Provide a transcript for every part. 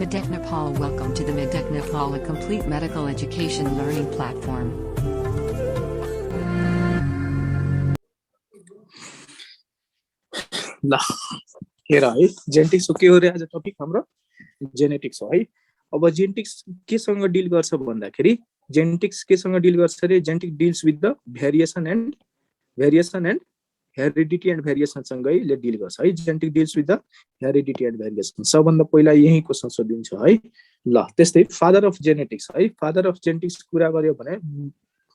Medec Nepal. Welcome to the Medec Nepal, a complete medical education learning platform. ल हेर है genetics के हो रे आज टपिक हाम्रो जेनेटिक्स हो है। अब जेनेटिक्स केसँग डिल गर्छ भन्दाखेरि जेनेटिक्स केसँग डिल गर्छ रे genetic deals with the variation and heredity and variation सँगै ले डिल गर्छ है। Genetic deals with the heredity and variation सबभन्दा पहिला यहीँको संशोधन छ है। ल त्यस्तै फादर अफ जेनेटिक्स है। फादर अफ जेनेटिक्स कुरा गर्यो भने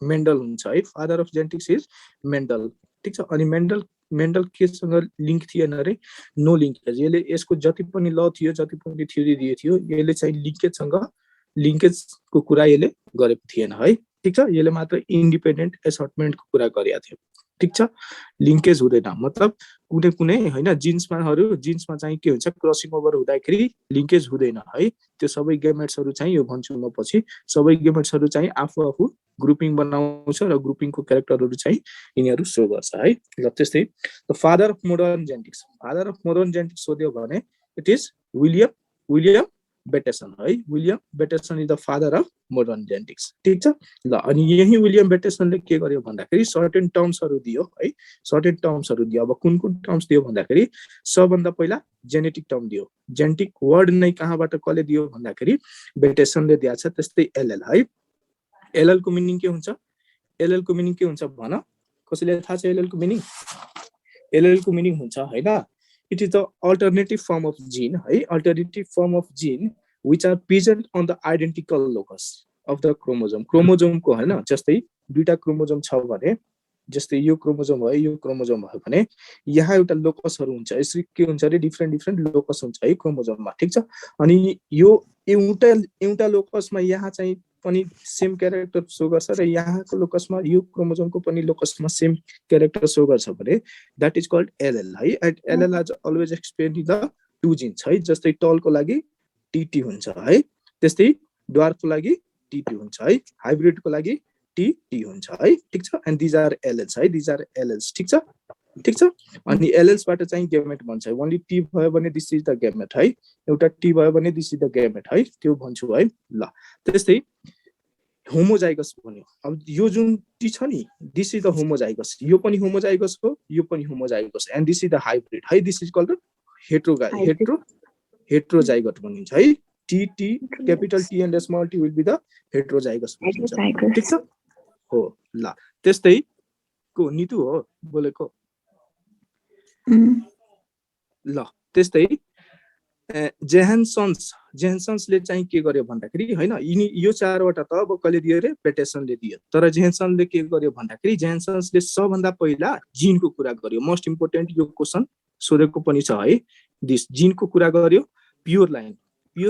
मेन्डल हुन्छ है। Father of genetics is Mendel, ठीक छ। अनि मेन्डल केसँग लिङ्क थिएन रे, नो लिङ्केज। यसले यसको जति पनि ल थियो, जति पनि थ्योरी दिएको थियो, यसले चाहिँ लिङ्केजको कुरा यसले गरेको थिएन है, ठीक छ। यसले मात्र इन्डिपेन्डेन्ट एसर्टमेन्टको कुरा गरेको थियो, ठीक छ। लिङ्केज हुँदैन, मतलब कुनै कुनै हैन जिन्समा चाहिँ के हुन्छ, क्रसिङ ओभर हुँदाखेरि लिङ्केज हुँदैन है। त्यो सबै गेमेट्सहरू चाहिँ यो भन्छु म पछि, सबै गेमेट्सहरू चाहिँ आफू ग्रुपिङ बनाउँछ र ग्रुपिङको क्यारेक्टरहरू चाहिँ यिनीहरू सो गर्छ है। ल त्यस्तै the father of modern genetics सोध्यो भने इट इज विलियम बेटेसन है। William बेटेसन is the father of modern genetics, ठीक छ। ल अनि यही विलियम बेटेसनले के गर्यो भन्दाखेरि सर्टेन टर्म्सहरू दियो है। सर्टेन टर्म्सहरू दियो। अब कुन टर्म्स दियो भन्दाखेरि सबभन्दा पहिला जेनेटिक टर्म दियो। जेनेटिक वर्ड नै कहाँबाट कसले दियो भन्दाखेरि बेटेसनले दिएको छ। त्यस्तै एलएल है। एलएल को मिनिङ के हुन्छ? एलएल को मिनिङ के हुन्छ भन, कसैले थाहा छ एलएल को मिनिङ? एलएल को मिनिङ हुन्छ हैन, it is the alternative form of gene है। Alternative form of gene which are present on the identical locus of the chromosome. क्रोमोजोमको हैन, जस्तै दुईटा क्रोमोजोम छ भने, जस्तै यो क्रोमोजोम भयो, यो क्रोमोजोम भयो भने यहाँ एउटा लोकसहरू हुन्छ। यसरी के हुन्छ रे, डिफ्रेन्ट लोकस हुन्छ है क्रोमोजोममा, ठीक छ। अनि यो एउटा लोकसमा यहाँ चाहिँ पनि सेम क्यारेक्टर सो गर्छ र यहाँको लोकसमा यो क्रोमोजोमको पनि लोकसमा सेम क्यारेक्टर सो गर्छ भने द्याट इज कल्ड एलएल है। एट एलएल आज always explain the two genes है। जस्तै टलको लागि टीटी हुन्छ है, त्यस्तै ड्वार्फको लागि टीटी हुन्छ है, हाइब्रिडको लागि टी हुन्छ है, ठीक छ। एन्ड दिज आर एलएल्स है, दिज आर एलएल्स, ठीक छ, ठीक छ। अनि एलएल्सबाट चाहिँ गेमेट भन्छ है। ओन्ली टी भयो भने दिस इज द गेमेट है, एउटा टी भयो भने दिस इज द गेमेट है, त्यो भन्छु है। ल त्यस्तै होमोजाइगस भन्यो। अब यो जुन टी छ नि, दिस इज द होमोजाइगस, यो पनि होमोजाइगस हो, यो पनि homozygous, and this is the hybrid है। दिस इज कल्ड हेट्रोजाइगट भनिन्छ है। T capital T and small T will be the heterozygous भनिन्छ, ठीक छ हो। ल त्यस्तै को नितु हो बोलेको। ल त्यस्तै जेहानसन्सले चाहिँ के गर्यो भन्दाखेरि हैन, यो चारवटा त अब कसले दियो रे, पेटेसनले दियो। तर जेहानसनले के गर्यो भन्दाखेरि जेहानसन्सले सबभन्दा पहिला जिनको कुरा गर्यो। मोस्ट इम्पोर्टेन्ट यो क्वेसन सोधेको पनि छ है। दिस जिनको कुरा गर्यो। प्योर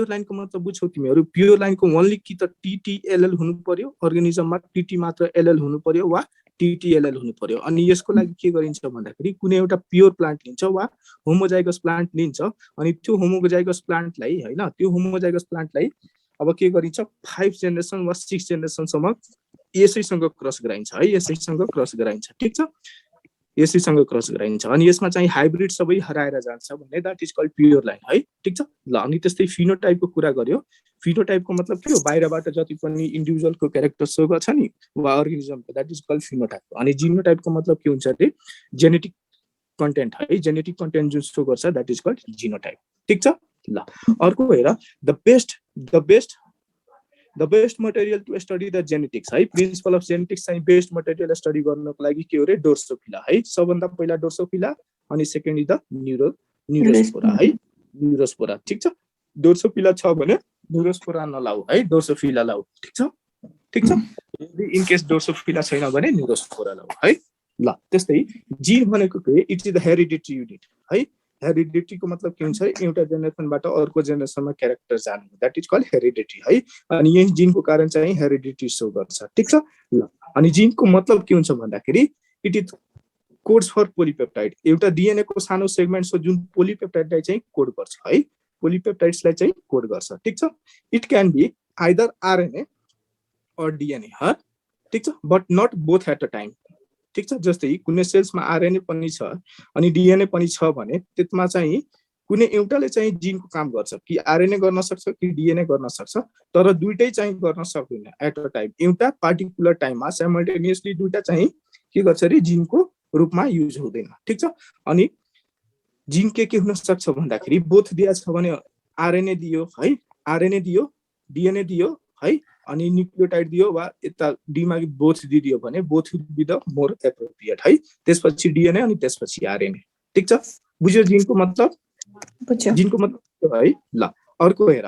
लाइनको मतलब बुझ्छौ तिमीहरू? प्योर लाइनको ओन्ली कि त टीटीएलएल हुनु पर्यो, अर्गानिजममा टीटी मात्र एलएल हुनु पर्यो, वा टीटीएलएल हुनु पर्यो। अनि यसको लागि के गरिन्छ भन्दाखेरि कुनै एउटा प्योर प्लान्ट लिन्छ वा होमोजाइगस प्लान्ट लिन्छ। अनि त्यो होमोजाइगस प्लान्टलाई अब के गरिन्छ, 5 जेनेरेसन वा 6 जेनेरेसनसम्म यसैसँग क्रस गराइन्छ है। यसैसँग क्रस गराइन्छ, ठीक छ, यसैसँग क्रस गराइन्छ। अनि यसमा चाहिँ हाइब्रिड सबै हराएर जान्छ भने that is called pure line है, ठीक छ। ल अनि त्यस्तै फिनोटाइपको कुरा गर्यो। फिनोटाइपको मतलब के हो? बाहिरबाट जति पनि इन्डिभिजुअलको क्यारेक्टर सो गर्छ नि वा अर्गानिजमको, द्याट इज कल्ड फिनोटाइप। अनि जिनोटाइपको मतलब के हुन्छ रे, जेनेटिक कन्टेन्ट है। जेनेटिक कन्टेन्ट जुन सो गर्छ द्याट इज कल्ड जिनोटाइप, ठीक छ। ल अर्को हेर, the best material to study the genetics है। प्रिन्सिपल अफ जेनेटिक्स चाहिँ बेस्ट मटेरियल स्टडी गर्नको लागि के हो रे, ड्रोसोफिला है। सबभन्दा पहिला ड्रोसोफिला, अनि सेकेन्ड इज द न्युरोस्पोरा है, न्युरोस्पोरा, ठीक छ। ड्रोसोफिला छ भने न्युरोस्पोरा नलाऊ है, ड्रोसोफिला लाऊ, ठीक छ, ठीक छ। इन केस ड्रोसोफिला छैन भने न्युरोस्पोरा लाऊ है। ल त्यस्तै जिन भनेको के, it is the heredity unit है। हेरिडिटीको मतलब के हुन्छ, एउटा जेनेरेसनबाट अर्को जेनेरेसनमा क्यारेक्टर जानु, द्याट इज कल्ड हेरिडिटी है। अनि यही जिनको कारण चाहिँ हेरिडिटी सो गर्छ, ठीक छ। ल अनि जिनको मतलब के हुन्छ भन्दाखेरि it is codes for polypeptide. एउटा डीएनए को सानो सेगमेन्ट हो जुन पोलिपेप्टाइडलाई चाहिँ कोड गर्छ है, पोलिपेप्टाइड्सलाई चाहिँ कोड गर्छ, ठीक छ। It can be either RNA or DNA ह, ठीक छ, but not both at a time, ठीक छ। जस्तै कुनै सेल्समा आरएनए पनि छ अनि डीएनए पनि छ भने त्यसमा चाहिँ कुनै एउटाले चाहिँ जिनको काम गर्छ कि आरएनए गर्न सक्छ कि डिएनए गर्न सक्छ, तर दुईटै चाहिँ गर्न सक्दैन एट अ टाइम। एउटा पार्टिकुलर टाइममा साइमल्टेनियसली दुईटा चाहिँ के गर्छ अरे जिनको रूपमा युज हुँदैन, ठिक छ। अनि जिन के हुन सक्छ भन्दाखेरि बोथ दिया छ भने आरएनए दियो है, आरएनए दियो, डिएनए दियो है, अनि न्युक्लियोटाइड दियो वा यता डीमा बोथ दियो भने both be the more appropriate है। त्यसपछि डिएनए अनि त्यसपछि आरएनए, ठिक छ। बुझ्यो जिनको मतलब? जिनको मतलब है। ल अर्को हेर,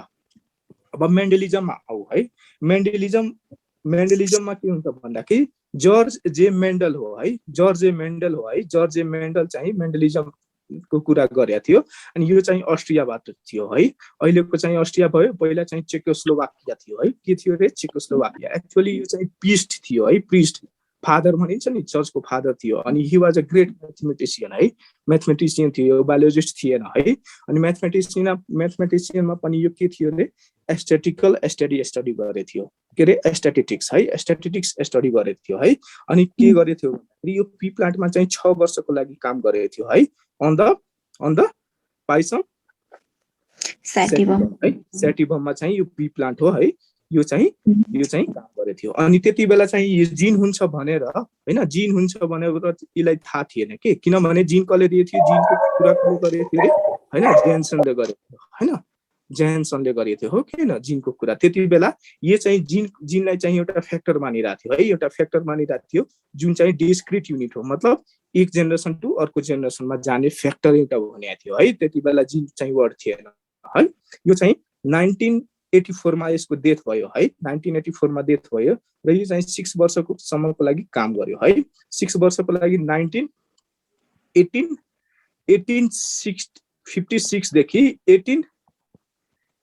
अब मेन्डलिजममा आऊ है। मेन्डलिजममा के हुन्छ भन्दाखेरि जर्ज जे मेन्डल हो है, जर्ज जे मेन्डल हो है। जर्ज जे मेन्डल चाहिँ मेन्डलिजमको कुरा गरेको थियो अनि यो चाहिँ अस्ट्रियाबाट थियो है। अहिलेको चाहिँ अस्ट्रिया भयो, पहिला चाहिँ चेकोस्लोभाकिया थियो है। के थियो रे? चेकोस्लोभाकिया। एक्चुअली यो चाहिँ प्रिस्ट थियो है, प्रिस्ट फादर भनिन्छ नि, चर्चको फादर थियो। अनि he was a great mathematician है, म्याथमेटिसियन थियो, बायोलोजिस्ट थिएन है। अनि म्याथमेटिसियनमा पनि यो के थियो रे? एस्थेटिकल स्टडी गरेको थियो, के रे? एस्थेटिटिक्स है, एस्थेटिटिक्स स्टडी गरेको थियो है। अनि के गरेको थियो भन्दाखेरि यो पी प्लान्टमा चाहिँ 6 वर्षको लागि काम गरेको थियो है, अन द पाइसम सैटिवम है। सैटिवममा चाहिँ यो पी प्लान्ट हो है, यो चाहिँ काम गरेको थियो। अनि त्यति बेला चाहिँ यो जिन हुन्छ भनेर हैन, जिन हुन्छ भनेर यसलाई थाहा थिएन के, किनभने जिन कसले दिएको थियो, जिनको कुरा कसले गरेको थियो रे हैन? जेन्सनले गरेको थियो हैन, जेन्सनले गरेको थियो हो किन जिनको कुरा। त्यति बेला यो चाहिँ जिनलाई चाहिँ एउटा फ्याक्टर मानिरहेको थियो है, एउटा फ्याक्टर मानिरहेको थियो जुन चाहिँ डिस्क्रिट युनिट हो, मतलब एक जेनेरेसन टु अर्को जेनेरेसनमा जाने फ्याक्टर एउटा भनेको थियो है। त्यति बेला जिन चाहिँ वर्ड थिएन है। यो चाहिँ 1984 मा यसको डेथ भयो है, 1984 मा डेथ भयो र यो चाहिँ 6 वर्षको सम्मको लागि काम गर्यो है। 6 वर्षको लागि 1856 देखि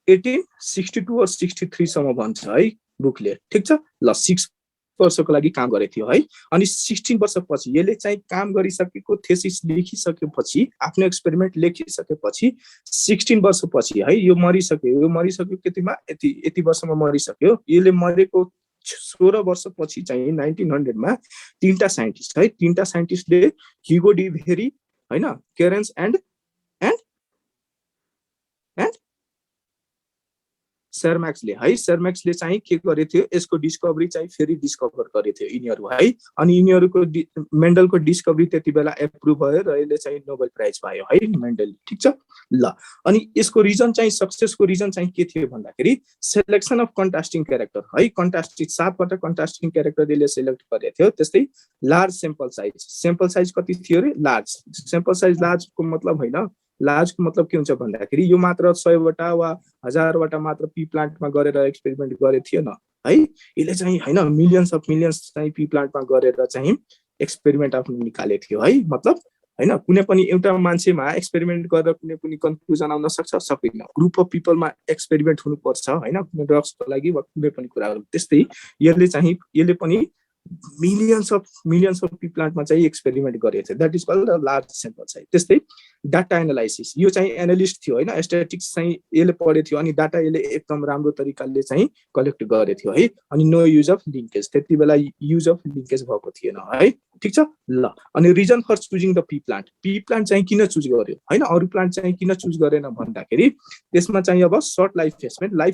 1862 और 63 सम्म भन्छ है बुकले, ठिक छ। ल 6 वर्षको लागि काम गरेको थियो है। अनि 16 वर्षपछि यसले चाहिँ काम गरिसकेको, थेसिस लेखिसकेपछि, आफ्नो एक्सपेरिमेन्ट लेखिसकेपछि 16 वर्षपछि है यो मरिसक्यो। यो मरिसक्यो केतिमा? यति वर्षमा मरिसक्यो। यसले मरेको 16 वर्षपछि चाहिँ 1900 मा तीनटा साइन्टिस्ट है, तीनटा साइन्टिस्टले ह्युगो डी भेरी हैन, केरेन्स एन्ड सर्म्याक्सले है, सर्म्याक्सले चाहिँ के गरेको थियो, यसको डिस्कभरी चाहिँ फेरि डिस्कभर गरेको थियो यिनीहरू है। अनि यिनीहरूको मेन्डलको डिस्कभरी त्यति बेला एप्रुभ भयो र यसले चाहिँ नोबेल प्राइज पायो है मेन्डल, ठिक छ। ल अनि यसको रिजन चाहिँ, सक्सेसको रिजन चाहिँ के थियो भन्दाखेरि सेलेक्सन अफ कन्ट्रास्टिङ क्यारेक्टर है। कन्ट्रास्टिङ 7वटा कन्ट्रास्टिङ क्यारेक्टर यसले सेलेक्ट गरेको थियो। त्यस्तै लार्ज सेम्पल साइज कति थियो रे? Large sample size. लार्जको मतलब हैन, लार्जको मतलब के हुन्छ भन्दाखेरि यो मात्र 100वटा वा 1000वटा मात्र पी प्लान्टमा गरेर एक्सपेरिमेन्ट गरेको थिएन है। यसले चाहिँ हैन मिलियन्स चाहिँ पी प्लान्टमा गरेर चाहिँ एक्सपेरिमेन्ट आफ्नो निकालेको थियो है। मतलब हैन कुनै पनि एउटा मान्छेमा एक्सपेरिमेन्ट गरेर कुनै पनि कन्क्लुजन आउन सक्दैन। ग्रुप अफ पिपलमा एक्सपेरिमेन्ट हुनुपर्छ हैन, कुनै ड्रग्सको लागि वा कुनै पनि कुराहरु। त्यस्तै यसले पनि मिलियन्स अफ पी प्लान्टमा चाहिँ एक्सपेरिमेन्ट गरेको थियो। That is called large sample size. त्यस्तै डाटा एनालाइसिस, यो चाहिँ एनालिस्ट थियो हैन, स्ट्याटिस्टिक्स चाहिँ यसले पढेको थियो अनि डाटा यसले एकदम राम्रो तरिकाले चाहिँ कलेक्ट गरेको थियो है। अनि नो युज अफ लिङ्केज, त्यति बेला युज अफ लिङ्केज भएको थिएन है, ठिक छ। ल अनि reason for choosing the pea plant चाहिँ किन चुज गर्यो हैन, अरु प्लान्ट चाहिँ किन चुज गरेन भन्दाखेरि त्यसमा चाहिँ अब सर्ट लाइफ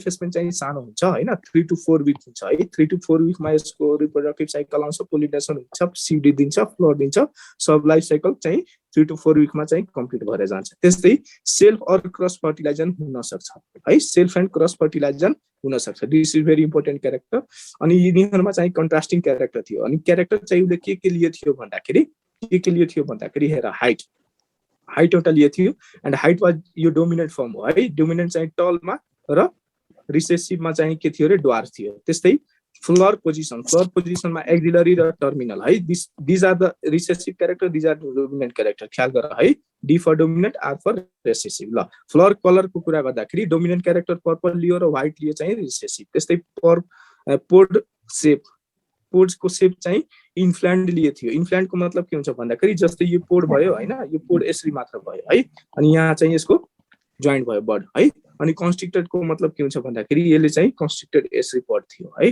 स्पेन चाहिँ सानो हुन्छ हैन, 3 to 4 वीक हुन्छ है। 3 to 4 वीकमा यसको रिप्रोडक्टिभ साइकल आउँछ, पोलिनेसन हुन्छ, सिडी दिन्छ, फ्लोर दिन्छ, सब लाइफ साइकल चाहिँ 3 to 4 वीकमा चाहिँ कम्प्लिट भएर जान्छ। त्यस्तै सेल्फ अर क्रस फर्टिलाइजन हुन सक्छ है, सेल्फ एन्ड क्रस फर्टिलाइजन हुन सक्छ। This is very important character. अनि यिनीहरुमा चाहिँ कन्ट्रास्टिङ क्यारेक्टर थियो। अनि क्यारेक्टर चाहिँ उसले के लिए थियो भन्दाखेरि हेर हाइट एउटा लिए थियो एन्ड हाइट वाज यो डोमिनेन्ट फर्म हो है। डोमिनेन्ट चाहिँ टलमा र रिसेसिभमा चाहिँ के थियो रे? ड्वार्फ थियो। त्यस्तै फ्लोर पोजिसनमा एक्सिलरी र टर्मिनल है। This are the recessive character, this are the dominant character. ख्याल गर है, D for dominant, R for recessive. ल फ्लोर कलरको कुरा गर्दाखेरि डोमिनेन्ट क्यारेक्टर पर्पल लियो र व्हाइट लियो चाहिँ रिसेसिभ। त्यस्तै पोड्सको सेप चाहिँ इन्फ्ल्यान्ड लिए थियो। इन्फ्ल्यान्डको मतलब के हुन्छ भन्दाखेरि जस्तै यो पोड भयो हैन, यो पोड यसरी मात्र भयो है, अनि यहाँ चाहिँ यसको जोइन्ट भयो बड है। अनि कन्स्ट्रिक्टेडको मतलब के हुन्छ भन्दाखेरि यसले चाहिँ कन्स्ट्रिक्टेड यसरी बड थियो है।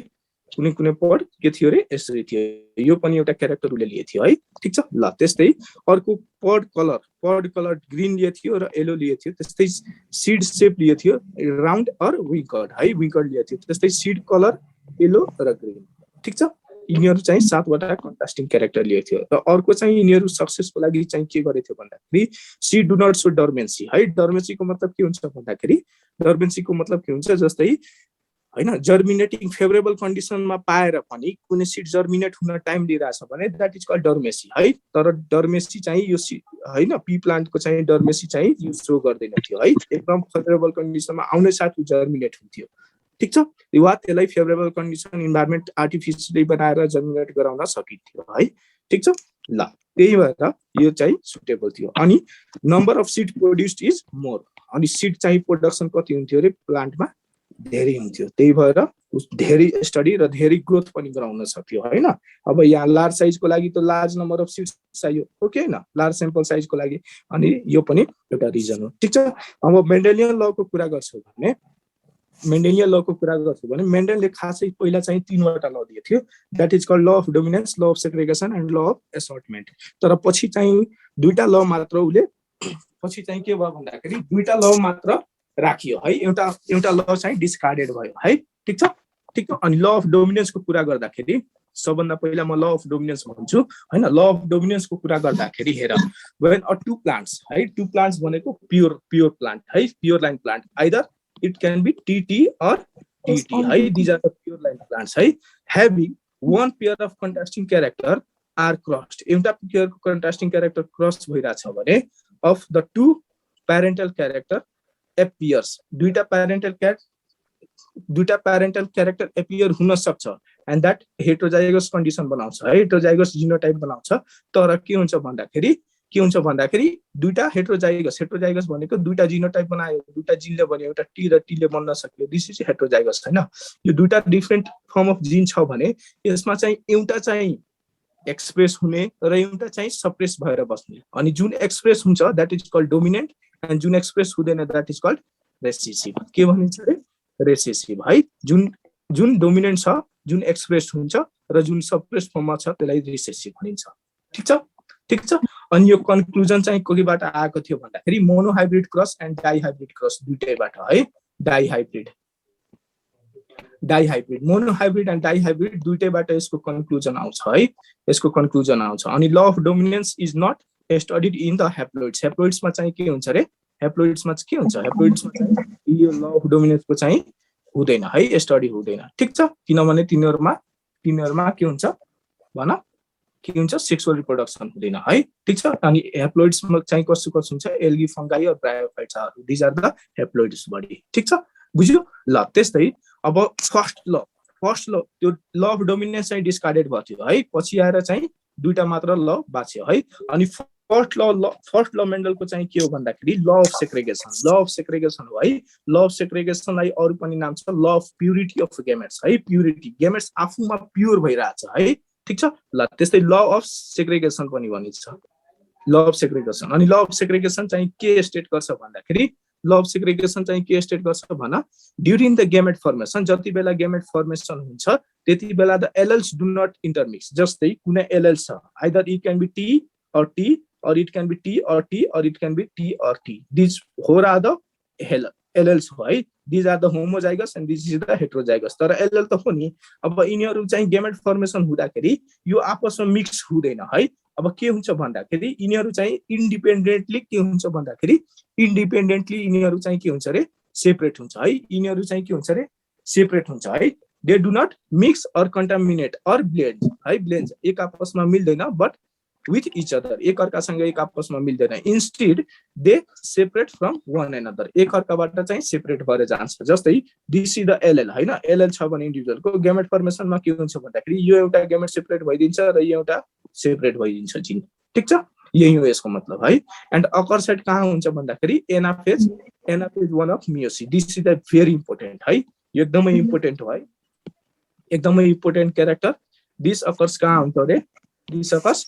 कुनै कुनै पड के थियो रे यसरी थियो यो पनि एउटा क्यारेक्टर उले लिए थियो है ठीक छ ल त्यस्तै अर्को पड कलर ग्रीन लिए थियो र येलो लिए थियो त्यस्तै सीड शेप लिए थियो राउन्ड अर विङ्कर्ड है विङ्कर्ड लिए थियो त्यस्तै सीड कलर येलो र ग्रीन ठीक छ यिनीहरू चाहिँ 7 वटा कन्ट्रास्टिङ क्यारेक्टर लिए थियो र अर्को चाहिँ यिनीहरू सक्सेसको लागि चाहिँ के गरे थियो भन्दाखेरि सी डु नट सो डर्मेन्सी है डर्मेन्सीको मतलब के हुन्छ भन्दाखेरि डर्मेन्सीको मतलब के हुन्छ जस्तै हैन जर्मिनेटिङ फेभरेबल कन्डिसनमा पाएर पनि कुनै सिड जर्मिनेट हुन टाइम लिइरहेछ भने द्याट इज कल्ड डर्मेसी है तर डर्मेसी चाहिँ यो हैन पी प्लान्टको चाहिँ डर्मेसी चाहिँ यो शो गर्दैन थियो है एकदम फेभरेबल कन्डिसनमा आउने साथ जर्मिनेट हुन्थ्यो ठीक छ वा त्यसलाई फेभरेबल कन्डिसन इन्भाइरोमेन्ट आर्टिफिसियली बनाएर जर्मिनेट गराउन सकिन्थ्यो है ठीक छ ल त्यही भएर यो चाहिँ सुटेबल थियो अनि number of seed produced is more अनि सीड चाहिँ प्रोडक्सन कति हुन्थ्यो रे प्लान्टमा धेरै हुन्थ्यो त्यही भएर धेरै स्टडी र धेरै ग्रोथ पनि गराउन सक्यो हैन अब यहाँ लार्ज साइजको लागि त लार्ज नम्बर अफ सीड्स चाहियो ओके हैन लार्ज स्याम्पल साइजको लागि अनि यो पनि एउटा रिजन हो ठीक छ अब मेन्डेलियन लको कुरा गर्छौ भने मेन्डेलले खासै पहिला चाहिँ 3 वटा ल दिएको थियो that is called law of dominance law of segregation and law of assortment तर पछि चाहिँ दुईटा ल मात्र उले पछि चाहिँ के भयो भन्दाखेरि दुईटा ल मात्र राखियो है एउटा ल चाहिँ डिस्कार्डेड भयो है ठीक छ अनि ल अफ डोमिनेन्सको कुरा गर्दाखेरि सबभन्दा पहिला म ल अफ डोमिनेन्स भन्छु हैन ल अफ डोमिनेन्सको कुरा गर्दाखेरि हेर व्हेन अ टु प्लान्ट्स भनेको प्योर प्लान्ट है pure line plant either it can be TT or TT है these are the pure line plants है having one pair of contrasting character are crossed एउटा pair contrasting character cross भइराछ भने of the two parental character appears दुईटा parental character appear हुन सक्छ and that heterozygous condition बनाउँछ है heterozygous genotype बनाउँछ तर के हुन्छ भन्दाखेरि दुईटा हेटेरोजाइगस भनेको दुईटा जिनोटाइप बनायो दुईटा जिनले बन्यो एउटा टी र टी ले बन्न सक्यो दिस इज हेटेरोजाइगस हैन यो दुईटा डिफरेन्ट फर्म अफ जिन छ भने यसमा चाहिँ एउटा चाहिँ एक्सप्रेस हुने र एउटा चाहिँ सप्रेस भएर बस्ने अनि जुन एक्सप्रेस हुन्छ that is called dominant and जुन एक्सप्रेस हुँदैन दैट इज कल्ड रेसेसिभ के भनिन्छ रे रेसेसिभ है जुन डोमिनेन्ट छ जुन एक्सप्रेस हुन्छ र जुन सप्रेस फर्ममा छ त्यसलाई रेसेसिभ भनिन्छ ठीक छ अनि यो कन्क्लुजन चाहिँ कोहीबाट आएको थियो भन्दाखेरि monohybrid cross and dihybrid cross दुईटैबाट है डाइहाइब्रिड मोनोहाइब्रिड एन्ड डाइहाइब्रिड दुईटैबाट यसको कन्क्लुजन आउँछ अनि law of dominance is not studied in the हेप्लोइड्समा चाहिँ के हुन्छ रे हेप्लोइड्समा चाहिँ यो ल अफ डोमिनेन्सको चाहिँ हुँदैन है स्टडी हुँदैन ठीक छ किनभने तिनीहरुमा के हुन्छ भन के हुन्छ सेक्सुअल रिप्रोडक्सन हुँदैन है ठीक छ अनि हेप्लोइड्समा चाहिँ कस्तो हुन्छ एल्गी फंगाई र ब्रायोफाइट्सहरु दिस आर द हेप्लोइड्स बडी ठीक छ बुझ्यो ल त्यस्तै अब फर्स्ट ल त्यो ल अफ डोमिनेन्स चाहिँ डिस्कार्डेड भयो थियो है पछि आएर चाहिँ दुईटा मात्र ल बाँच्यो है अनि फर्स्ट ल मेन्डलको चाहिँ के हो भन्दाखेरि ल अफ सेग्रेगेसन हो है ल अफ सेग्रेगेसनलाई अरु पनि नाम छ law of purity of gametes है प्युरिटी गेमेट्स आफूमा प्योर भइराछ है ठीक छ ल त्यस्तै ल अफ सेग्रेगेसन पनि भनिन्छ ल अफ सेग्रेगेसन अनि ल अफ सेग्रेगेसन चाहिँ के स्टेट गर्छ भन्दाखेरि ल अफ सेग्रेगेसन चाहिँ के स्टेट गर्छ भन ड्युरिङ द गेमेट फर्मेसन जति बेला गेमेट फर्मेसन हुन्छ त्यति बेला the alleles do not intermix जस्तै कुनै एलएल छ either it can be T or it can be T or T or it can be T or T. These four are the LLs है these are the homozygous and this is the heterozygous तर LL त हो नि अब यिनीहरु चाहिँ gamete formation हुँदाखेरि यो आपसमा मिक्स हुँदैन है अब के हुन्छ भन्दाखेरि यिनीहरु चाहिँ इन्डिपेन्डेन्टली के हुन्छ भन्दाखेरि यिनीहरु चाहिँ के हुन्छ रे सेपरेट हुन्छ है यिनीहरु चाहिँ के हुन्छ रे सेपरेट हुन्छ है दे डु नट मिक्स और कन्टामिनेट और ब्लेन्ड है ब्लेन्ड एक आपसमा मिल्दैन बट with each other एक अर्कासँग एक आपसमा मिल्दैन instead they separate from one another एक अर्काबाट चाहिँ सेपरेट भएर जान्छ जस्तै दिस इज द एलएल हैन एलएल छ भने इन्डिभिजुअलको गेमेट फर्मेसनमा के हुन्छ भन्दाखेरि यो एउटा गेमेट सेपरेट भइदिन्छ र यो एउटा सेपरेट भइदिन्छ जिन ठीक छ यही हो यसको मतलब है एन्ड अकर साइड कहाँ हुन्छ भन्दाखेरि anaphase one of meiosis this is the very important है एकदमै इम्पोर्टेन्ट हो है एकदमै इम्पोर्टेन्ट क्यारेक्टर दिस अकर्स कहाँ हुन्छ रे this occurs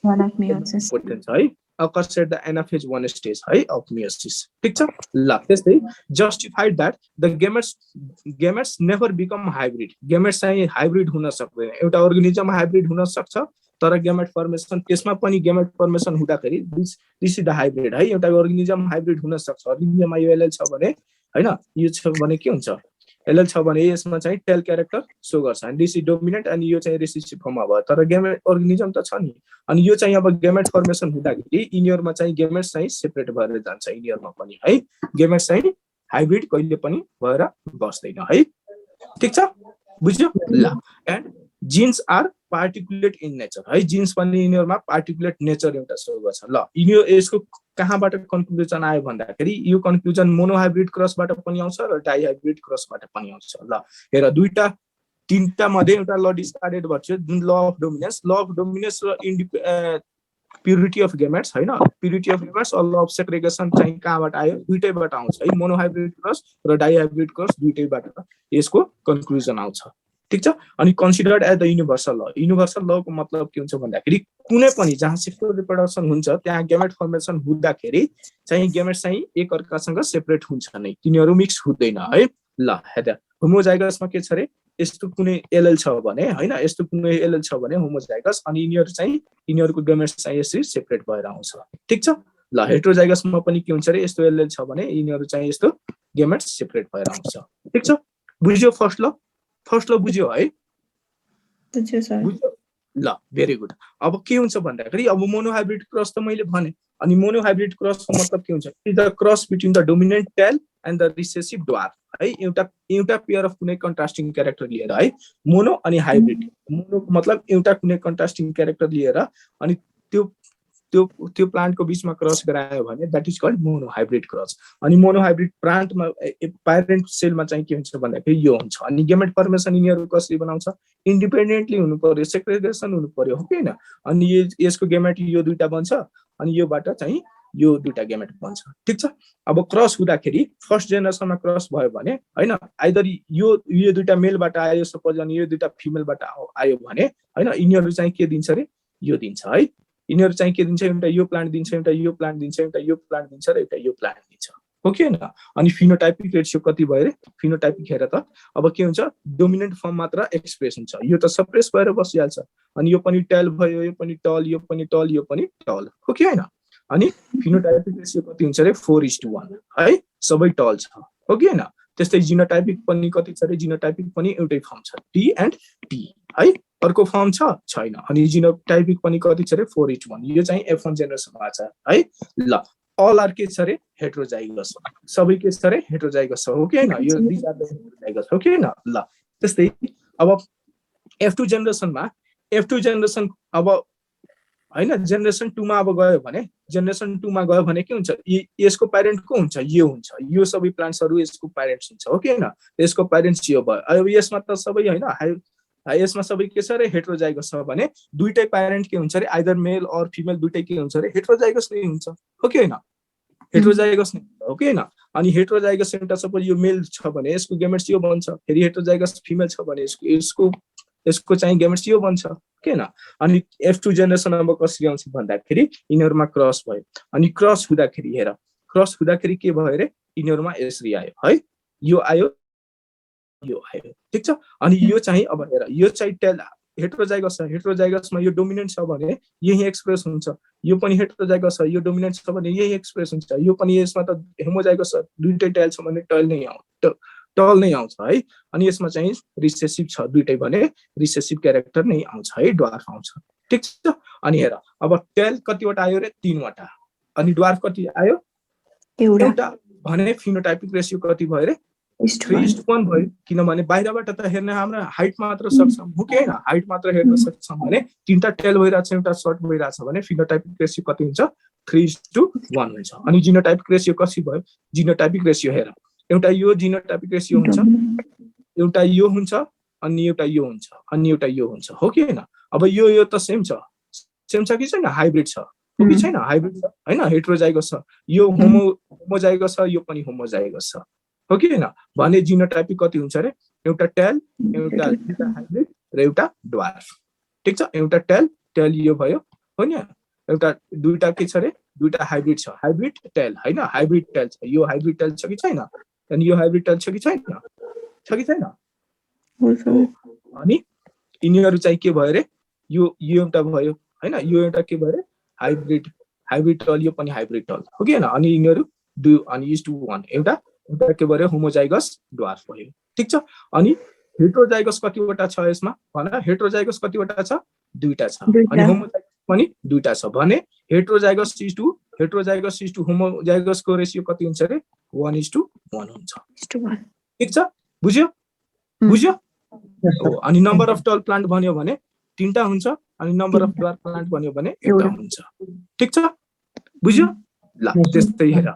one of meiosis important है occurs at the anaphase 1 stage है of meiosis ठीक छ ल त्यस्तै justified that the gametes never become hybrid gametes चाहिँ हाइब्रिड हुन सक्दैन एउटा अर्गानिजम हाइब्रिड हुन सक्छ तर गेमेट फर्मेसन त्यसमा पनि गेमेट फर्मेसन हुँदाखेरि दिस इज द हाइब्रिड है एउटा अर्गानिजम हाइब्रिड हुन सक्छ अर्गानिजममा यो एलएल छ भने हैन यो छ भने के हुन्छ एलएल छ भने यसमा चाहिँ टेल क्यारेक्टर सो गर्छ अनि दिस इज डोमिनेन्ट अनि यो चाहिँ रिसेसिभ फर्ममा भयो तर गेमेट अर्गानिजम त छ नि अनि यो चाहिँ अब गेमेट फर्मेसन हुँदाखेरि इनियरमा चाहिँ गेमेट्स चाहिँ सेपरेट भएर जान्छ इनियरमा पनि है गेमेट्स चाहिँ हाइब्रिड कहिले पनि भएर बस्दैन है ठीक छ बुझ्यो ल and genes are particulate in nature है जीन्स पनि इनियरमा पार्टिकुलेट नेचर एउटा सो गर्छ ल इनियो यसको कहाँबाट कन्क्लुजन आयो भन्दाखेरि यो कन्क्लुजन मोनोहाइब्रिड क्रसबाट पनि आउँछ र डाइहाइब्रिड क्रसबाट पनि आउँछ ल हेर दुईटा तीनटा मध्ये एउटा ल डिस्कार्डेड भन्छ जुन ल अफ डोमिनेन्स र प्युरिटी अफ गेमेट्स हैन purity of gametes law of segregation चाहिँ कहाँबाट आयो दुईटैबाट आउँछ है मोनोहाइब्रिड क्रस र डाइहाइब्रिड क्रस दुईटैबाट यसको कन्क्लुजन आउँछ ठीक छ अनि कन्सिडर्ड एज द युनिभर्सल लको मतलब के हुन्छ भन्दाखेरि कुनै पनि जहाँ सेक्सुअल रिप्रोडक्सन हुन्छ त्यहाँ गेमेट फर्मेसन हुँदाखेरि चाहिँ गेमेट्स चाहिँ एक अर्कासँग सेपरेट हुन्छ नै तिनीहरू मिक्स हुँदैन है ल हेर होमोजाइगसमा के छ रे यस्तो कुनै एलएल छ भने हैन यस्तो कुनै एलएल छ भने होमोजाइगस अनि यिनीहरू चाहिँ यिनीहरूको गेमेट्स चाहिँ यसरी सेपरेट भएर आउँछ ठीक छ ल हेट्रोजाइगसमा पनि के हुन्छ रे यस्तो एलएल छ भने यिनीहरू चाहिँ यस्तो गेमेट्स सेपरेट भएर आउँछ ठीक छ बुझ्यो फर्स्ट ल बुझ्यो है बुझ्यो सर बुझ्यो ल भेरी गुड अब के हुन्छ भन्दाखेरि अब मोनोहाइब्रिड क्रस त मैले भने अनि मोनोहाइब्रिड क्रसको मतलब के हुन्छ is the cross between the dominant tall and the recessive dwarf है एउटा पेयर अफ कुनै कन्ट्रास्टिङ क्यारेक्टर लिएर है मोनो अनि हाइब्रिड मोनोको मतलब एउटा कुनै कन्ट्रास्टिङ क्यारेक्टर लिएर अनि त्यो प्लान्टको बीचमा क्रस गरायो भने that is called monohybrid cross अनि मोनोहाइब्रिड प्लान्टमा प्यारेन्ट सेलमा चाहिँ के हुन्छ भन्दाखेरि यो हुन्छ अनि गेमेट फर्मेसन यिनीहरू कसरी बनाउँछ इन्डिपेन्डेन्टली हुनु पर्यो सेग्रेगेसन हुनु पर्यो हो हैन अनि यसको गेमेट यो दुईटा बन्छ अनि योबाट चाहिँ यो दुईटा गेमेट बन्छ ठीक छ अब क्रस हुँदाखेरि फर्स्ट जेनेरेसनमा क्रस भयो भने हैन आइदर यो दुईटा मेलबाट आयो सपोज अनि यो दुईटा फिमेलबाट आयो भने हैन यिनीहरू चाहिँ के दिन्छ रे यो दिन्छ है यिनीहरू चाहिँ के दिन्छ एउटा यो प्लान्ट दिन्छ एउटा यो प्लान्ट दिन्छ एउटा यो प्लान्ट दिन्छ र एउटा यो प्लान्ट दिन्छ हो कि हैन अनि फिनोटाइपिक रेशियो कति भयो रे फिनोटाइपिक हेर त अब के हुन्छ डोमिनेन्ट फर्म मात्र एक्सप्रेस हुन्छ यो त सप्रेस भएर बसिहाल्छ अनि यो पनि टेल भयो यो पनि टल यो पनि टल यो पनि टल हो कि हैन अनि फिनोटाइपिक रेशियो कति हुन्छ रे 4:1 है सबै टल छ हो कि हैन त्यस्तै जिनोटाइपिक पनि कति छ रे जिनोटाइपिक पनि एउटै फर्म छ टी एन्ड टी है अर्को फर्म छैन अनि जिनोटाइपिक पनि कति छ रे 4:1 यो चाहिँ F1 जेनेरेसनमा छ है ल अल आर के छ रे हेट्रोजाइगस सबै के छ रे हेट्रोजाइगस हो कि हैन यो दिस आर द हेट्रोजाइगस हो कि हैन ल त्यस्तै अब F2 जेनेरेसन अब हैन जेनेरेसन 2 मा अब गयो भने जेनेरेसन 2 मा गयो भने के हुन्छ यसको प्यारेन्ट को हुन्छ यो हुन्छ यो सबै प्लान्ट्सहरु यसको प्यारेन्ट्स हुन्छ हो कि हैन यसको प्यारेन्ट्स यो भयो अब यसमा त सबै हैन यसमा सबै के छ रे हेट्रोजाइगस छ भने दुईटै प्यारेन्ट के हुन्छ रे आइदर मेल अर फिमेल दुईटै के हुन्छ रे हेट्रोजाइगस नै हुन्छ हो कि हैन हेट्रोजाइगस नै हो कि हैन अनि हेट्रोजाइगस एउटा सपोज यो मेल छ भने यसको गेमेट्स यो बन्छ फेरि हेट्रोजाइगस फिमेल छ भने यसको चाहिँ गेमेट्स यो बन्छ के हैन अनि F2 जेनेरेसनमा कसरी आउँछ भन्दाखेरि यिनीहरुमा क्रस भयो अनि क्रस हुँदाखेरि के भयो रे यिनीहरुमा यसरी आयो है यो आयो ठीक छ अनि यो चाहिँ अब हेर यो चाहिँ टेल हेट्रोजाइगसमा यो डोमिनेन्ट छ भने यही एक्सप्रेस हुन्छ यो पनि हेट्रोजाइगस छ यो डोमिनेन्ट छ भने यही एक्सप्रेस हुन्छ यो पनि यसमा त होमोजाइगस छ दुईटै टेल छ भने टल नै आउँछ है अनि यसमा चाहिँ रिसेसिभ छ दुईटै भने रिसेसिभ क्यारेक्टर नै आउँछ है ड्वार्फ आउँछ ठीक छ अनि हेर अब टेल कतिवटा आयो रे 3 वटा अनि ड्वार्फ कति आयो एउटा भने फिनोटाइपिक रेशियो कति भयो रे 3:1 भयो किनभने बाहिरबाट त हेर्न हाम्रो हाइट मात्र सक्छौं हो कि हैन हाइट मात्र हेर्न सक्छौं भने तीनटा टेल भइराछ एउटा सर्ट भइराछ भने फिनोटाइपिक रेशियो कति हुन्छ 3:1 हुन्छ अनि जिनोटाइपिक रेशियो कति भयो जिनोटाइपिक रेशियो हेर एउटा यो जिनोटाइपिक रेशियो हुन्छ एउटा यो हुन्छ अनि एउटा यो हुन्छ अनि एउटा यो हुन्छ हो कि हैन अब यो त सेम छ कि छैन हाइब्रिड छ हो कि छैन हाइब्रिड छ हैन हेट्रोजाइगस छ यो होमोजाइगस छ यो पनि होमोजाइगस छ हो कि हैन भने जिनोटाइपिक कति हुन्छ रे एउटा टेल एउटा हाइब्रिड र एउटा ड्वार्फ ठीक छ एउटा टेल यो भयो हो नि एउटा दुईटा के छ रे दुईटा हाइब्रिड छ हाइब्रिड टेल हैन हाइब्रिड टेल छ यो हाइब्रिड टेल छ कि छैन अनि यो हाइब्रिड टेल छ कि छैन हो सर अनि यिनीहरु चाहिँ के भयो रे यो एउटा भयो हैन यो एउटा के भयो रे हाइब्रिड टल यो पनि हाइब्रिड टल हो कि हैन अनि यिनीहरु दुई अनि 1 एउटा के भयो रे होमोजाइगस ड्वार्फ भयो ठीक छ अनि हेटेरोजाइगस कतिवटा छ यसमा भन हेटेरोजाइगस कतिवटा छ दुईटा छ अनि होमोजाइगस पनि दुईटा छ भने हेटेरोजाइगस टु होमोजाइगस को रेशियो कति हुन्छ रे 1:1 हुन्छ ठीक छ बुझ्यो अनि नम्बर अफ टल प्लान्ट भन्यो भने तीनटा हुन्छ अनि नम्बर अफ ड्वार्फ प्लान्ट भन्यो भने एउटा हुन्छ ठीक छ बुझ्यो ल त्यस्तै हेर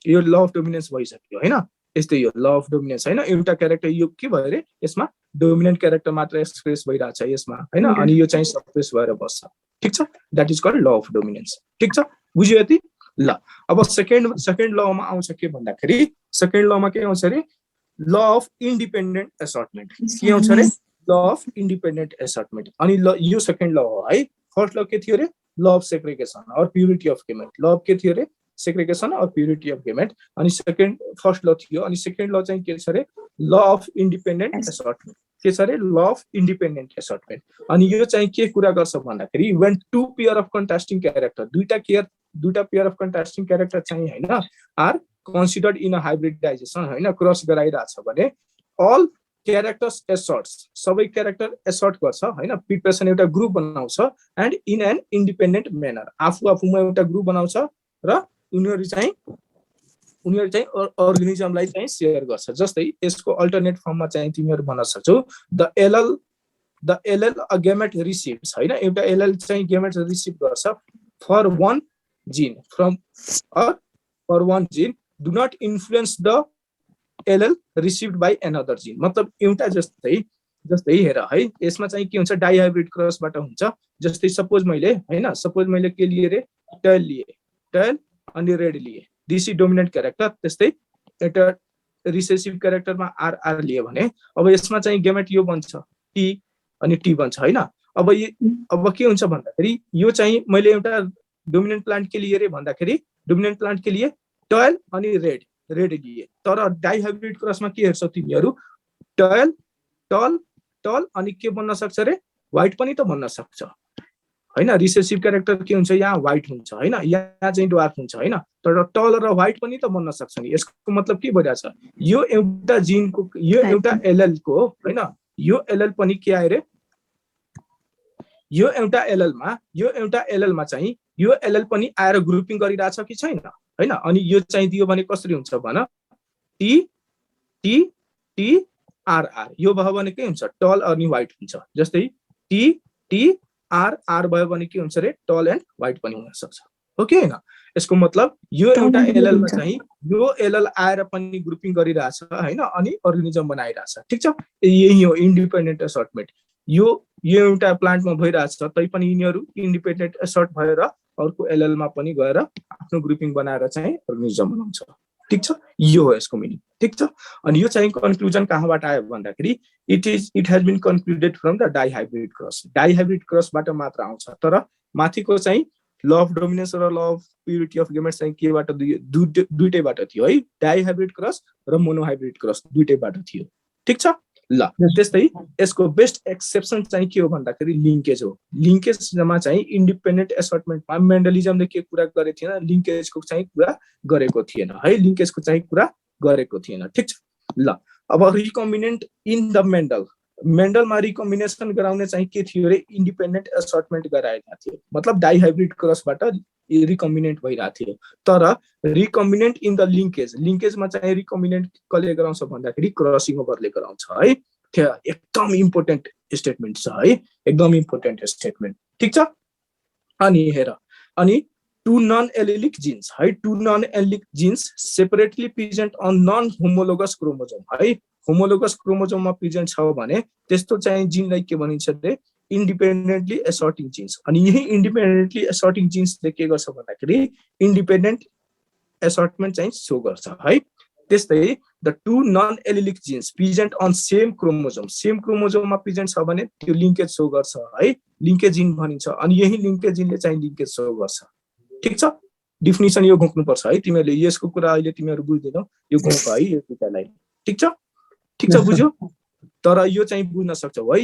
यो ल अफ डोमिनेन्स भइसक्यो हैन यस्तै यो ल अफ डोमिनेन्स हैन एउटा क्यारेक्टर यो के भयो रे यसमा डोमिनेन्ट क्यारेक्टर मात्र एक्सप्रेस भइराछ यसमा हैन अनि यो चाहिँ सप्रेस भएर बस्छ ठीक छ that is called law of dominance ठीक छ बुझ्यो यति ल अब सेकेन्ड ल मा आउँछ के भन्दाखेरि सेकेन्ड ल मा के आउँछ रे ल अफ इन्डिपेन्डेन्ट असर्टमेन्ट के आउँछ रे ल अफ इन्डिपेन्डेन्ट असर्टमेन्ट अनि ल यो सेकेन्ड ल हो है फर्स्ट ल के थियो रे ल अफ सेग्रिगेसन और purity of gamete law of के थियो रे सेग्रिगेसन और प्युरिटी अफ गेमेट अनि फर्स्ट ल थियो अनि सेकेन्ड ल चाहिँ के छ रे ल अफ इन्डिपेन्डेन्ट असर्टमेन्ट के छ रे ल अफ इन्डिपेन्डेन्ट असर्टमेन्ट अनि यो चाहिँ के कुरा गर्छ भन्दाखेरि when two pair of contrasting character दुईटा पेयर अफ कन्ट्रास्टिङ क्यारेक्टर चाहिँ हैन are considered in a hybridisation हैन क्रस गराइराछ भने अल क्यारेक्टर्स एसर्ट्स सबै क्यारेक्टर एसर्ट गर्छ हैन प्रिपरेसन एउटा ग्रुप बनाउँछ and in an independent manner आफूमा एउटा ग्रुप बनाउँछ र उनीहरु चाहिँ अर्गानिजमलाई चाहिँ शेयर गर्छ जस्तै यसको अल्टरनेट फर्ममा चाहिँ तिमीहरु भन्न सक्छौ the allele a gamete receives हैन एउटा एलएल चाहिँ गेमेट रिसिभ गर्छ for one gene do not influence the allele received by another gene मतलब एउटा जस्तै हेर है यसमा चाहिँ के हुन्छ डाइहाइब्रिड क्रसबाट हुन्छ जस्तै सपोज मैले के लिए रे टेल अनि रेड लिए दिस इज डोमिनेन्ट क्यारेक्टर त्यस्तै एउटा रिसेसिभ क्यारेक्टरमा आर लिए भने अब यसमा चाहिँ गेमेट यो बन्छ टी अनि टी बन्छ हैन अब के हुन्छ भन्दाखेरि यो चाहिँ मैले एउटा डोमिनेन्ट प्लान्ट के लिए रे भन्दाखेरि डोमिनेन्ट प्लान्ट के लिए टल अनि रेड लिए तर डाइहाइब्रिड क्रसमा के हेर्छौ तिमीहरु टल अनि के बन्न सक्छ रे व्हाइट पनि त बन्न सक्छ हैन रिसेसिभ क्यारेक्टर के हुन्छ यहाँ व्हाइट हुन्छ हैन यहाँ चाहिँ ड्वार्फ हुन्छ हैन तर टल र व्हाइट पनि त बन्न सक्छ नि यसको मतलब के भइराछ यो एउटा जिनको यो एउटा एलएल को हैन यो एलएल पनि के आए रे यो एउटा एलएल मा चाहिँ यो एलएल पनि आएर ग्रुपिङ गरिराछ कि छैन हैन अनि यो चाहिँ दियो भने कसरी हुन्छ भन टी आर यो भयो भने के हुन्छ टल अनि व्हाइट हुन्छ जस्तै टी आर भयो भने के हुन्छ रे टल एन्ड व्हाइट पनि हुन सक्छ हो कि हैन यसको मतलब यो एउटा एलएल मा चाहिँ यो एलएल आएर पनि ग्रुपिङ गरिराछ हैन अनि अर्गानिजम बनाइराछ ठीक छ यही हो इन्डिपेन्डेन्ट असर्टमेन्ट यो एउटा प्लान्टमा भइराछ तै पनि यिनीहरु इन्डिपेन्डेन्ट असर्ट भएर अर्को एलएल मा पनि गएर आफ्नो ग्रुपिङ बनाएर चाहिँ अर्गानिजम बनाउँछ ठीक छ यो हो यसको मिनिङ ठीक छ अनि यो चाहिँ कन्क्लुजन कहाँबाट आयो भन्दाखेरि it has been concluded from the dihybrid क्रसबाट मात्र आउँछ तर माथिको चाहिँ ल अफ डोमिनेन्स र law of purity of gametes चाहिँ केबाट दुईटैबाट थियो है डाइहाइब्रिड क्रस र मोनोहाइब्रिड क्रस दुईटैबाट थियो ठीक छ ल त्यस्तै यसको बेस्ट एक्सेप्सन चाहिँ के हो भन्दाखेरि लिंकेज हो लिंकेजमा चाहिँ इन्डिपेन्डेन्ट असर्टमेन्टमा मेन्डलिजमले के कुरा गरेको थिएन लिंकेजको चाहिँ कुरा गरेको थिएन है लिंकेजको चाहिँ कुरा गरेको थिएन ठीक छ ल अब रिकम्बिनेन्ट इन द मेन्डलमा रिकम्बिनेसन गराउने चाहिँ के थियो रे इन्डिपेन्डेन्ट असर्टमेन्ट गराएका थियो मतलब डाइहाइब्रिड क्रसबाट रिकम्बिनेन्ट भइरहेको थियो तर रिकम्बिनेन्ट इन द लिंकेजमा चाहिँ रिकम्बिनेन्ट कसले गराउँछ भन्दाखेरि क्रसिङ ओभरले गराउँछ है एकदम इम्पोर्टेन्ट स्टेटमेन्ट छ है एकदम इम्पोर्टेन्ट स्टेटमेन्ट ठीक छ अनि हेर अनि टु नन एलिलिक जीन्स है two non allelic genes separately present on non homologous chromosome है होमोलोगस क्रोमोजोममा प्रेजेन्ट छ भने त्यस्तो चाहिँ जिनलाई के भनिन्छ रे इन्डिपेन्डेन्टली असर्टिङ जीन्स अनि यही इन्डिपेन्डेन्टली असर्टिङ जीन्सले के गर्छ भन्दाखेरि इन्डिपेन्डेन्ट असर्टमेन्ट चाहिँ शो गर्छ है त्यस्तै the two non allelic genes present on same क्रोमोजोममा प्रेजेन्ट छ भने त्यो लिंकेज शो गर्छ है लिंकेज जिन भनिन्छ अनि यही लिंकेज जिनले चाहिँ लिंकेज शो गर्छ ठीक छ डिफिनिसन यो घोक्नुपर्छ है तिमीहरूले यसको कुरा अहिले तिमीहरू बुझ्दैनौ यो घोक है यो दुईटालाई ठिक छ बुझ्यो तर यो चाहिँ बुझ्न सक्छौ है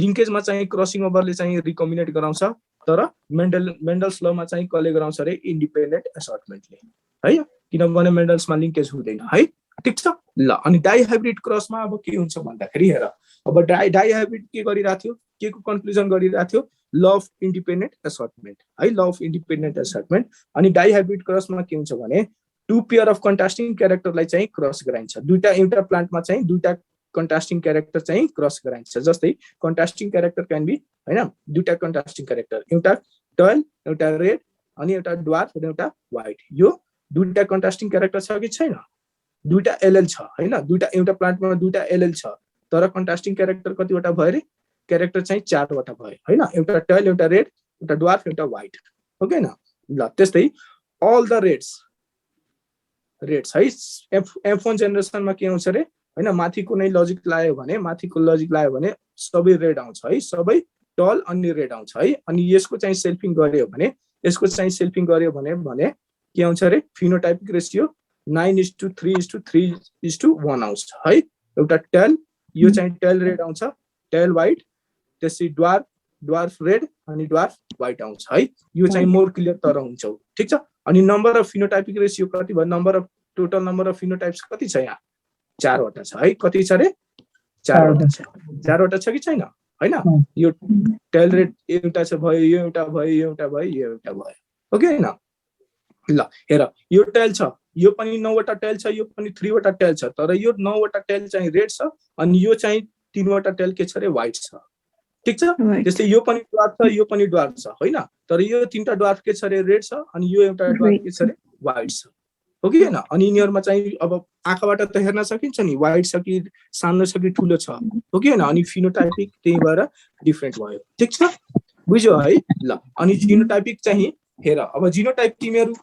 लिङ्केजमा चाहिँ क्रसिङ ओभरले चाहिँ रिकम्बिनेट गराउँछ तर मेन्डल्स लमा चाहिँ कसले गराउँछ रे इन्डिपेन्डेन्ट एसर्टमेन्टले है किनभने मेन्डल्समा लिङ्केज हुँदैन है ठिक छ ल अनि डाइहाइब्रिड क्रसमा अब के हुन्छ भन्दाखेरि हेर अब डाइहाइब्रिड के गरिरहेको थियो के को कन्क्लुजन गरिरहेको थियो ल अफ इन्डिपेन्डेन्ट एसर्टमेन्ट है ल अफ इन्डिपेन्डेन्ट एसर्टमेन्ट अनि डाइहाइब्रिड क्रसमा के हुन्छ भने टु पेयर अफ कन्ट्रास्टिङ क्यारेक्टरलाई चाहिँ क्रस गराइन्छ दुईटा एउटा प्लान्टमा चाहिँ दुईटा कन्ट्रास्टिङ क्यारेक्टर चाहिँ क्रस गराइन्छ जस्तै कन्ट्रास्टिङ क्यारेक्टर क्यान बी हैन दुईटा कन्ट्रास्टिङ क्यारेक्टर एउटा टयल एउटा रेड अनि एउटा ड्वार्फ र एउटा व्हाइट यो दुईटा कन्ट्रास्टिङ क्यारेक्टर छ कि छैन दुईटा एलएल छ हैन दुईटा एउटा प्लान्टमा दुईटा एलएल छ तर कन्ट्रास्टिङ क्यारेक्टर कतिवटा भयो रे क्यारेक्टर चाहिँ 4 वटा भयो हैन एउटा टयल एउटा रेड एउटा ड्वार्फ एउटा व्हाइट हो के न ल त्यस्तै अल द रेड्स है F1 जेनेरेसनमा के आउँछ रे हैन माथिको नै लजिक लायो भने सबै रेड आउँछ है सबै टल अनि रेड आउँछ है अनि यसको चाहिँ सेल्फिङ गर्यो भने के आउँछ रे फिनोटाइपिक रेशियो 9:3:3:1 आउँछ है एउटा टेल यो चाहिँ टेल रेड आउँछ टेल व्हाइट त्यसै ड्वार्फ रेड अनि ड्वार्फ व्हाइट आउँछ है यो चाहिँ मोर क्लियर तर हुन्छ ठीक छ अनि नम्बर अफ फिनोटाइपिक रेशियो कति भयो number of total number of phenotypes कति छ यहाँ 4 वटा छ है कति छ रे 4 वटा छ 4 वटा छ कि छैन हैन यो टेल रेड एउटा छ भयो यो एउटा भयो ओके हैन ल हेर यो टेल छ यो पनि 9 वटा टेल छ यो पनि 3 वटा टेल छ तर यो 9 वटा टेल चाहिँ रेड छ अनि यो चाहिँ 3 वटा टेल के छ रे व्हाइट छ ठीक छ त्यसै यो पनि ड्वार्फ छ हैन तर यो तीनटा ड्वार्फ के छ रे रेड छ अनि यो एउटा ड्वार्फ के छ रे व्हाइट छ हो कि हैन अनि यिनीहरुमा चाहिँ अब आँखाबाट त हेर्न सकिन्छ नि व्हाइट छ कि सानो छ कि ठुलो छ हो कि हैन अनि फिनोटाइपिक त्यही भएर डिफरेन्ट भयो ठीक छ बुझ्यो है ल अनि जिनोटाइपिक चाहिँ हेर अब जिनोटाइप तिमीहरु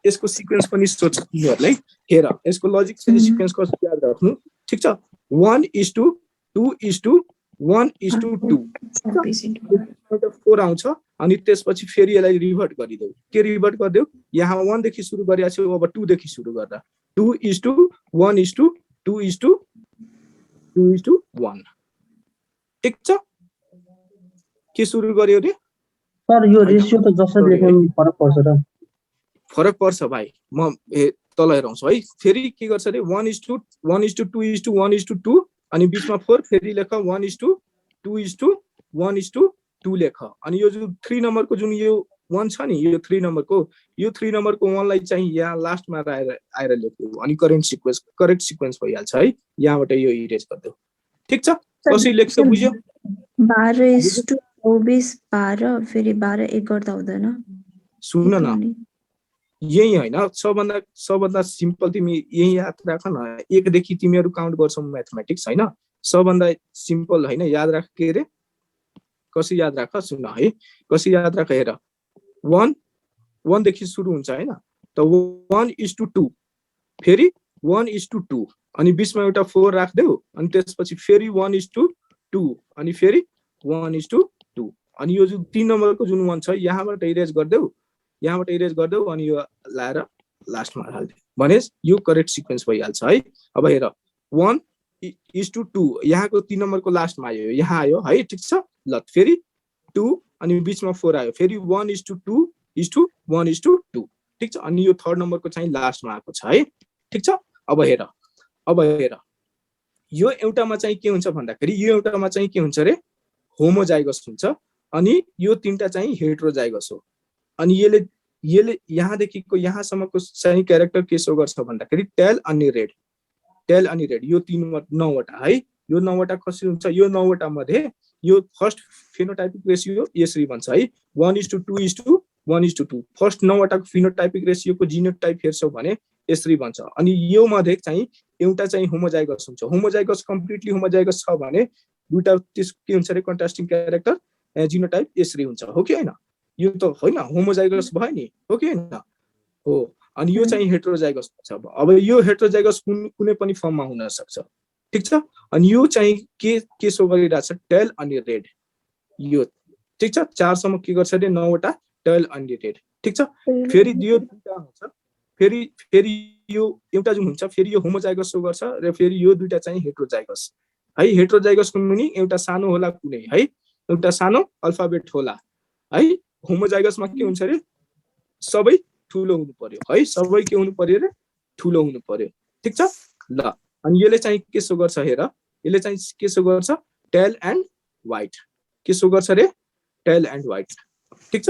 यसको सिक्वेन्स पनि सोच तिमीहरुले हेर यसको लजिक चाहिँ सिक्वेन्स कस्तो याद राख्नु ठीक छ 1:2:1:2 4 आउँछ अनि त्यसपछि फेरि यसलाई रिभर्ट गरिदेऊ के रिभर्ट गरिदेऊ यहाँ 1 देखि सुरु गरिया छ अब 2 देखि सुरु गर्दा 2:1:2:2:1 ठीक छ के सुरु गर्यो रे सर यो रेशियो त जसरी लेख्नु फरक पर्छ भाइ म तल हेराउँछु है फेरि के गर्छ रे 1:1:2:1:2 अनि बीचमा 4 फेरि लेख 1:2:1:2 लेख अनि यो जो 3 नम्बरको जुन यो 1 छ नि यो 3 नम्बरको 1 लाई चाहिँ यहाँ लास्टमा आएर लेख्नु अनि करेक्ट सिक्वेन्स भइहाल्छ है यहाँबाट यो इरेज गर्दियौ ठीक छ कसरी लेख्छ बुझ्यो 12:24:12 फेरि 12:1 गर्दा हुँदैन सुन न यही हैन सबभन्दा सिम्पल तिमी यही याद राख न 1 देखि तिमीहरु काउन्ट गर्छौ म्याथमेटिक्स हैन सबभन्दा सिम्पल हैन याद राख के रे कसरी याद राख सुन है कसरी याद राख हेर 1 देखि सुरु हुन्छ हैन त 1:2 फेरि 1:2 अनि बीचमा एउटा 4 राख्देऊ अनि त्यसपछि फेरि 1:2 अनि फेरि 1:2 अनि यो जुन 3 नम्बरको जुन 1 छ यहाँबाट इरेज गर्देऊ अनि यो लाएर लास्टमा हाल्दे भने यो करेक्ट सिक्वेन्स भइहाल्छ है अब हेर 1:2 यहाँको 3 नम्बरको लास्टमा आयो यहाँ आयो है ठीक छ ल फेरि 2 अनि बीचमा 4 आयो फेरि 1:2:1:2 ठीक छ अनि यो थर्ड नम्बरको चाहिँ लास्टमा आएको छ है ठीक छ अब हेर यो एउटामा चाहिँ के हुन्छ भन्दाखेरि यो एउटामा चाहिँ के हुन्छ रे होमोजाइगस हुन्छ अनि यो तीनटा चाहिँ हेटेरोजाइगस हो अनि यसले यहाँदेखिको यहाँसम्मको चाहिँ क्यारेक्टर के सो गर्छ भन्दाखेरि टेल अनि रेड यो 9 वटा है यो 9 वटा कसरी हुन्छ यो 9 वटा मध्ये यो फर्स्ट फिनोटाइपिक रेशियो यसरी भन्छ है 1:2:1:2 फर्स्ट 9 वटाको फिनोटाइपिक रेशियोको जिनोटाइप हेर्छौ भने यसरी भन्छ अनि यो मध्ये चाहिँ एउटा चाहिँ होमोजाइगस हुन्छ होमोजाइगस कम्प्लिटली होमोजाइगस छ भने दुईटा त्यस के हुन्छ रे कन्ट्रास्टिङ क्यारेक्टर जिनोटाइप यसरी हुन्छ हो कि हैन यो त हैन होमोजाइगस भयो नि हो कि हैन हो अनि यो चाहिँ हेटेरोजाइगस छ अब यो हेटेरोजाइगस कुनै पनि फर्ममा हुन सक्छ ठीक छ अनि यो चाहिँ के सो गरिरहेछ टेल अनि रेड यो ठीक छ 4 सम्म के गर्छ रे 9 वटा टेल अनि रेड ठीक छ। फेरि यो दुईटा हुन्छ, फेरि यो एउटा जुन हुन्छ फेरि यो होमोजाइगस सो गर्छ र फेरि यो दुईटा चाहिँ हेट्रोजाइगस है। हेट्रोजाइगसको मिनिङ एउटा सानो होला कुनै है, एउटा सानो अल्फाबेट होला है। होमोजाइगसमा के हुन्छ रे सबै ठुलो हुनु पर्यो है, सबै के हुनु पर्यो रे ठुलो हुनु पर्यो। ठीक छ ल। अनि यसले चाहिँ के सो गर्छ हेर, यसले चाहिँ के सो गर्छ टेल एन्ड व्हाइट, के सो गर्छ रे टेल एन्ड व्हाइट। ठीक छ,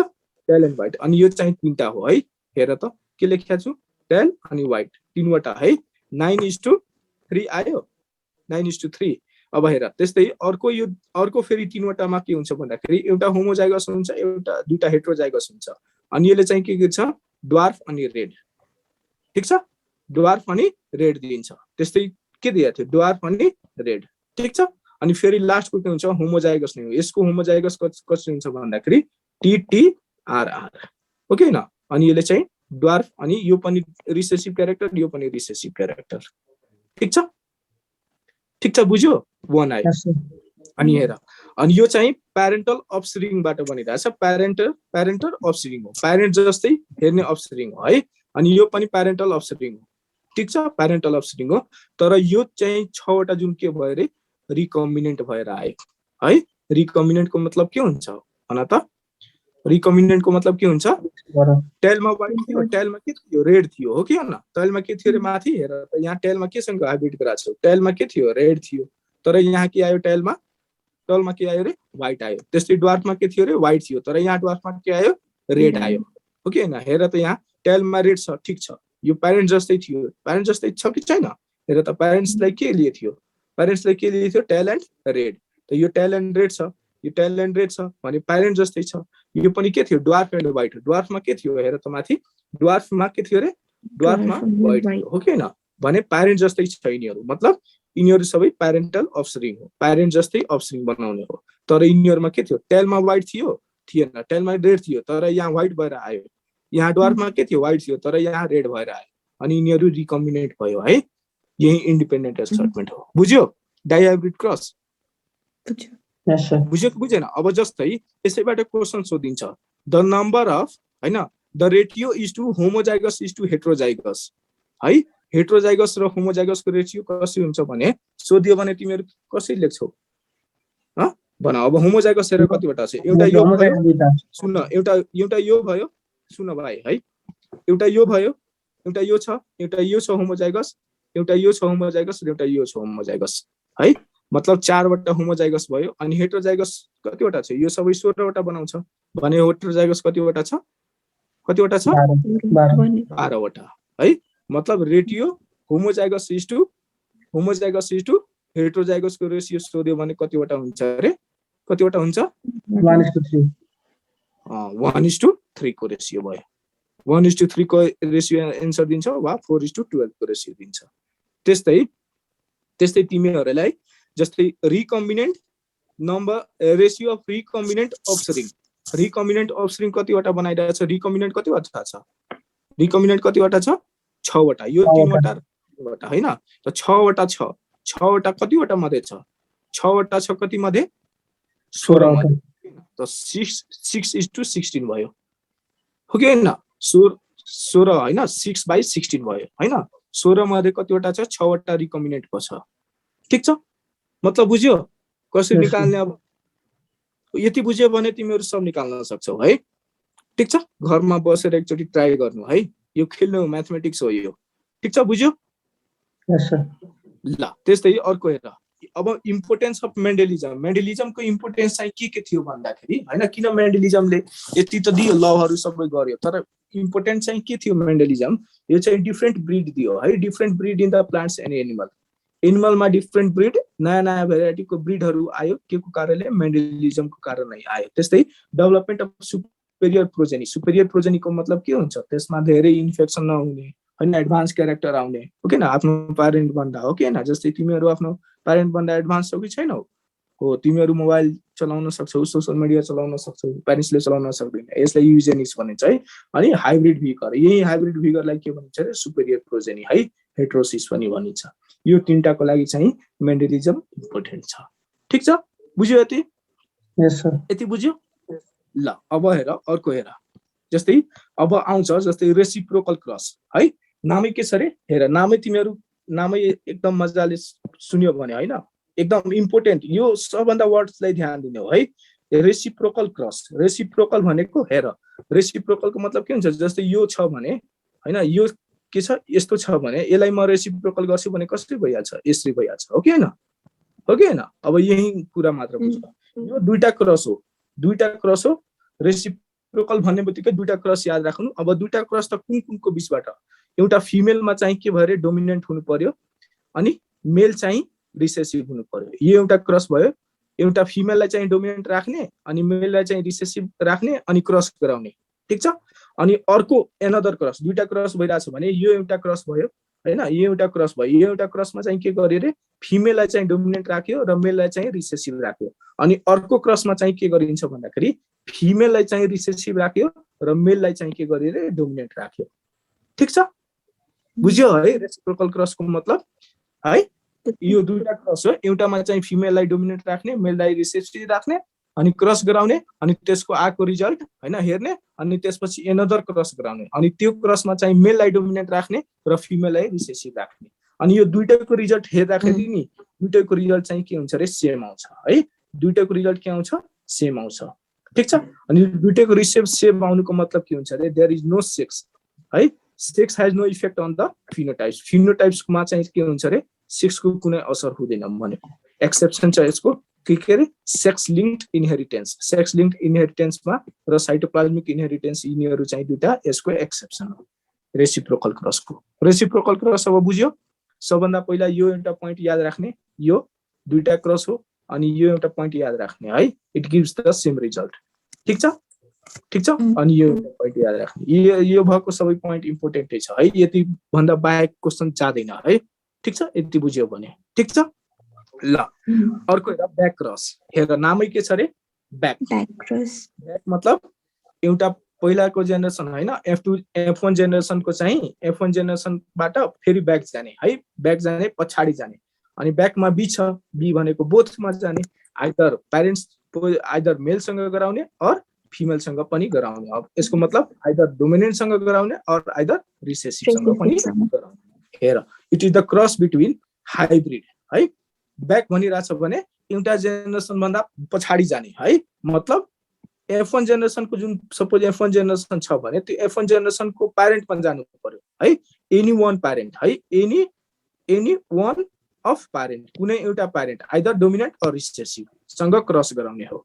टेल एन्ड व्हाइट। अनि यो चाहिँ तीनटा हो है, हेर त के लेखेको छु टेल अनि व्हाइट तीनवटा है। 9:3 आयो, 9:3। अब हेर त्यस्तै अर्को फेरि तीनवटामा के हुन्छ भन्दाखेरि एउटा होमोजाइगस हुन्छ, एउटा दुईटा हेट्रोजाइगस हुन्छ। अनि यसले चाहिँ के गर्छ ड्वार्फ अनि रेड। ठीक छ, ड्वार्फ अनि रेड दिन्छ। त्यस्तै के दिएको थियो ड्वार्फ अनि रेड। ठीक छ। अनि फेरि लास्टको के हुन्छ होमोजाइगस नै हो। यसको होमोजाइगस कसरी हुन्छ भन्दाखेरि TTRR हो कि हैन। अनि यसले चाहिँ ड्वार्फ अनि यो पनि रिसेसिभ क्यारेक्टर, यो पनि रिसेसिभ क्यारेक्टर। ठीक छ, ठीक छ बुझ्यो 1 आयो। अनि हेर, अनि यो चाहिँ प्यारेन्टल अफस्प्रिङबाट बनिरहेछ। प्यारेन्टल अफस्प्रिङ हो, प्यारेन्ट जस्तै हेर्ने अफस्प्रिङ हो है। अनि यो पनि प्यारेन्टल अफस्प्रिङ हो। ठीक छ, प्यारेन्टल अफस्प्रिङ हो। तर यो चाहिँ 6 वटा जुन के भयो रे रिकम्बिनेन्ट भएर आयो है। रिकम्बिनेन्टको मतलब के हुन्छ भन त? रिकम्बिनेन्टको मतलब के हुन्छ? टेलमा व्हाइट थियो, टेलमा के थियो रेड थियो हो कि हैन। टेलमा के थियो रे माथि हेर त, यहाँ टेलमा केसँग हाइब्रिड गराएको छ? टेलमा के थियो रेड थियो, तर यहाँ के आयो टेलमा के आयो रे व्हाइट आयो। त्यस्तै ड्वार्फमा के थियो रे व्हाइट थियो, तर यहाँ ड्वार्फमा के आयो रेड आयो हो कि हैन। हेर त यहाँ टेलमा रेड छ, ठीक छ, यो प्यारेन्ट जस्तै थियो। प्यारेन्ट जस्तै छ कि छैन? हेर त प्यारेन्ट्सलाई के लिए थियो? प्यारेन्ट्सलाई के लिए थियो टेल एन्ड रेड। त यो टेल एन्ड रेड छ, यो टेल एन्ड रेड छ भने प्यारेन्ट जस्तै छ। यो पनि के थियो ड्वार्फ एन्ड व्हाइट। ड्वार्फमा के थियो हेर त माथि, ड्वार्फमा के थियो रे ड्वार्फमा व्हाइट थियो हो कि हैन। भने प्यारेन्ट जस्तै छ यिनीहरू, मतलब यिनीहरू सबै प्यारेन्टल अफस्प्रिङ हो, प्यारेन्ट जस्तै अफस्प्रिङ बनाउने हो। तर यिनीहरूमा के थियो टेलमा व्हाइट थियो थिएन, टेलमा रेड थियो तर यहाँ व्हाइट भएर आयो। यहाँ ड्वार्फमा के थियो व्हाइट थियो तर यहाँ रेड भएर आयो। अनि यिनीहरू रिकम्बिनेन्ट भयो है। यही इन्डिपेन्डेन्ट एसर्टमेन्ट हो। बुझ्यो? डाइहाइब्रिड क्रस बुझ्यो कि बुझेन? अब जस्तै यसैबाट क्वेसन सोधिन्छ द नम्बर अफ हैन the ratio is two homozygous is to heterozygous है। हेट्रोजाइगस र होमोजाइगसको रेशियो कसरी हुन्छ भने सोधियो भने तिमीहरू कसरी लेख्छौ भन। अब होमोजाइगस हेर कतिवटा छ, एउटा यो भयो सुन, एउटा यो भयो सुन भाइ है, एउटा यो भयो, एउटा यो छ, एउटा यो छ होमोजाइगस, एउटा यो छ होमोजाइगस र एउटा यो छ होमोजाइगस है। मतलब 4 वटा होमोजाइगस भयो। अनि हेट्रोजाइगस कतिवटा छ? यो सबै 16 वटा बनाउँछ भने हेट्रोजाइगस कतिवटा छ? कतिवटा छ? 12 वटा है। मतलब रेटियो होमोजाइगस इज टु हेट्रोजाइगसको रेशियो सोध्यो भने कतिवटा हुन्छ रे? कतिवटा हुन्छ? 1:3 1:3 को रेशियो भयो। 1:3 को रेशियो एन्सर दिन्छ वा 4:12 को रेशियो दिन्छ। त्यस्तै तिमीहरूलाई जस्तै recombinant number ratio of recombinant offspring, recombinant offspring कतिवटा बनाइरहेछ? रिकम्बिनेन्ट कतिवटा छ? रिकम्बिनेन्ट कतिवटा छ? 6 वटा। यो 3 वटा हैन, त 6 वटा छ। 6 वटा कतिवटा मध्ये छ? 6 वटा छ कति मध्ये? 16 मध्ये। त 6:16 भयो हो कि हैन? 16 हैन 6/16 भयो हैन। 16 मध्ये कतिवटा छ? 6 वटा रिकम्बिनेन्ट छ। ठीक छ, मतलब बुझ्यो कसरी निकाल्ने? अब यति बुझ्यो भने तिमीहरू सब निकाल्न सक्छौ है। ठीक छ, घरमा बसेर एकचोटि ट्राई गर्नु है। यो खेल्नु म्याथमेटिक्स हो यो। ठीक छ, बुझ्यो? ल त्यस्तै अर्को हेर। अब इम्पोर्टेन्स अफ मेन्डलिजम। मेन्डलिजमको इम्पोर्टेन्स चाहिँ के थियो भन्दाखेरि हैन, किन मेन्डलिजमले यति त दियो लहरू सबै गर्यो, तर इम्पोर्टेन्ट चाहिँ के थियो मेन्डलिजम? यो चाहिँ डिफरेन्ट ब्रिड दियो है, different breed in the plants and animal. एनिमलमा डिफरेन्ट ब्रिड, नयाँ भेराइटीको ब्रिडहरू आयो के को कारणले? मेन्डलिजमको कारणले आयो। त्यस्तै development of superior progeny. Superior प्रोजेनीको मतलब के हुन्छ? त्यसमा धेरै इन्फेक्सन नहुने हैन, एडभान्स क्यारेक्टर आउने हो कि हैन, आफ्नो प्यारेन्ट भन्दा हो कि हैन। जस्तै तिमीहरू आफ्नो प्यारेन्ट भन्दा एडभान्स छौ कि छैनौ? हो, तिमीहरू मोबाइल चलाउन सक्छौ, सोशल मिडिया चलाउन सक्छौ, प्यारेन्ट्सले चलाउन सक्दैन। यसलाई युजेनिक्स भनिन्छ है। अनि हाइब्रिड भिगर, यही हाइब्रिड भिगरलाई के भनिन्छ रे? सुपेरियर प्रोजेनी है, हेट्रोसिस पनि भनिन्छ। यो तीनटाको लागि चाहिँ मेन्डलिजम इम्पोर्टेन्ट छ। ठीक छ, बुझ्यो यति? यस सर, यति बुझ्यो? ल अब हेर अर्को हेर। जस्तै अब आउँछ जस्तै रेसिप्रोकल क्रस है नामै के छ रे हेर नामै तिमीहरू नामै एकदम मजाले सुन्यो भने हैन एकदम इम्पोर्टेन्ट यो सबभन्दा वर्ड्सलाई ध्यान दिने हो है रेसिप्रोकल क्रस रेसिप्रोकल भनेको हेर रेसिप्रोकलको मतलब के हुन्छ जस्तै यो छ भने हैन यो के छ यस्तो छ भने यसलाई म रेसिप्रोकल गर्छु भने कसरी भइहाल्छ यसरी भइहाल्छ हो कि हैन अब यही कुरा मात्र बुझ्नु यो दुईटा क्रस हो रेसिप्रोकल भन्ने बित्तिकै दुईटा क्रस याद राख्नु अब दुईटा क्रस त कुनको बीचबाट एउटा फिमेलमा चाहिँ के भएर डोमिनेन्ट हुनु पर्यो अनि मेल चाहिँ रिसेसिभ हुनु पर्यो यो एउटा क्रस भयो एउटा फिमेललाई चाहिँ डोमिनेन्ट राख्ने अनि मेललाई चाहिँ रिसेसिभ राख्ने अनि क्रस गराउने ठीक छ अनि अर्को एनदर क्रस दुईटा क्रस भइरहेछ भने यो एउटा क्रस भयो हैन यो एउटा क्रस भयो यो एउटा क्रसमा चाहिँ के गर्यो रे फिमेललाई चाहिँ डोमिनेन्ट राख्यो र मेललाई चाहिँ रिसेसिभ राख्यो अनि अर्को क्रसमा चाहिँ के गरिन्छ भन्दाखेरि फिमेललाई चाहिँ रिसेसिभ राख्यो र मेललाई चाहिँ के गर्यो रे डोमिनेन्ट राख्यो ठीक छ बुझ्यो है रेसिप्रोकल क्रसको मतलब है यो दुईटा क्रस हो एउटामा चाहिँ फिमेललाई डोमिनेन्ट राख्ने मेललाई रिसेसिभ राख्ने अनि क्रस गराउने अनि त्यसको आएको रिजल्ट हैन हेर्ने अनि त्यसपछि एनदर क्रस गराउने अनि त्यो क्रसमा चाहिँ मेललाई डोमिनेन्ट राख्ने र फिमेललाई रिसेसिभ राख्ने अनि यो दुईटैको रिजल्ट हेर्दाखेरि नि दुईटैको रिजल्ट चाहिँ के हुन्छ रे सेम आउँछ है दुईटैको रिजल्ट के आउँछ सेम आउँछ ठीक छ अनि दुईटैको रिसेप्ट सेम आउनुको मतलब के हुन्छ रे देयर इज नो सेक्स है sex has no effect on the फिनोटाइप्समा चाहिँ के हुन्छ रे सेक्सको कुनै असर हुँदैन भनेको एक्सेप्सन छ यसको के रे सेक्स लिङ्क्ड इनहेरिटेन्समा र साइटोप्लाज्मिक इनहेरिटेन्स यिनीहरू चाहिँ दुईटा यसको एक्सेप्सन हो रेसिप्रोकल क्रस अब बुझ्यो सबभन्दा पहिला यो एउटा पोइन्ट याद राख्ने यो दुईटा क्रस हो अनि यो एउटा पोइन्ट याद राख्ने है it gives the same result ठीक छ अनि यो एउटा पोइन्ट याद राख्ने यो भएको सबै पोइन्ट इम्पोर्टेन्टै छ है यति भन्दा बाहेक क्वेशन जाँदैन है ठीक छ यति बुझ्यो भने ठीक छ ल अर्को एउटा ब्याक क्रस हेर नामै के छ रे ब्याक मतलब एउटा पहिलाको जेनेरेसन हैन F1 जेनेरेसनको चाहिँ F1 जेनेरेसनबाट फेरि ब्याक जाने पछाडी जाने अनि ब्याकमा बी छ बी भनेको बोथमा जाने आइदर मेलसँग गराउने अर फिमेलसँग पनि गराउने अब यसको मतलब आइदर डोमिनेन्टसँग गराउने अर आइदर रिसेसिभसँग पनि गराउने हेर it is the cross between hybrid है ब्याक भनिरहेछ भने एउटा जेनेरेसन भन्दा पछाडी जाने है मतलब F1 जेनेरेसनको जुन सपोज F1 जेनेरेसन छ भने त्यो F1 जेनेरेसनको प्यारेन्ट पनि जानु पर्यो है एनी वान प्यारेन्ट है एनी वान अफ प्यारेन्ट कुनै एउटा parent either dominant or recessive सँग क्रस गराउने हो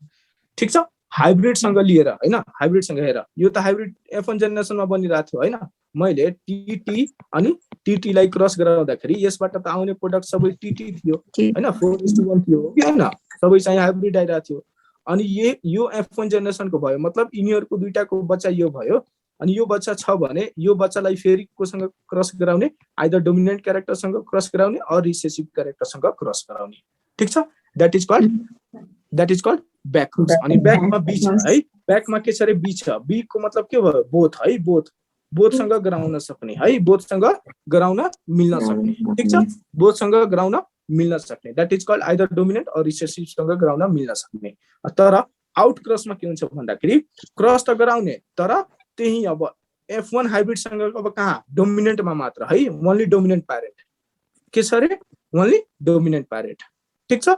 ठीक छ हाइब्रिड सँग लिएर हैन हाइब्रिड सँग हेर यो त हाइब्रिड F1 जेनेरेसनमा बनिरहेको थियो हैन मैले टीटी अनि टीटी लाई क्रस गराउँदाखेरि यसबाट त आउने प्रोडक्ट सबै टीटी थियो हैन 4:1 थियो हैन सबै चाहिँ हाइब्रिड आइरा थियो अनि यो F1 जेनेरेसनको भयो मतलब यिनीहरुको दुईटाको बच्चा यो भयो अनि यो बच्चा छ भने यो बच्चालाई फेरि कोसँग क्रस गराउने आइदर डोमिनेन्ट क्यारेक्टरसँग क्रस गराउने अर रिसेसिभ क्यारेक्टरसँग क्रस गराउने ठीक छ that is called back cross अनि ब्याकमा बी छ है ब्याकमा के छ रे बी छ बी को मतलब के भयो बोथ है बोथसँग गराउन सक्ने है बोथसँग गराउन मिल्न सक्ने ठीक छ बोथसँग गराउन मिल्न सक्ने that is called either dominant or recessive सँग गराउन मिल्न सक्ने तर आउट क्रसमा के हुन्छ भन्दाखेरि क्रस त गराउने तर त्यही अब F1 हाइब्रिड सँग अब कहाँ डोमिनेन्टमा मात्र है ओन्ली डोमिनेन्ट प्यारेन्ट के छ रे ओन्ली डोमिनेन्ट प्यारेन्ट ठीक छ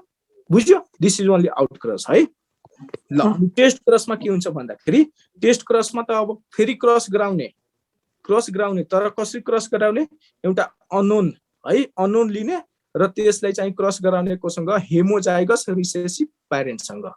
बुझ्यो this is only out cross है ल टेस्ट क्रसमा के हुन्छ भन्दाखेरि टेस्ट क्रसमा त अब फेरि क्रस गराउने तर कसरी क्रस गराउने एउटा अननोन है अननोन लिने र त्यसलाई चाहिँ क्रस गराउने कोसँग हेमोजाइगस रिसेसिभ प्यारेन्टसँग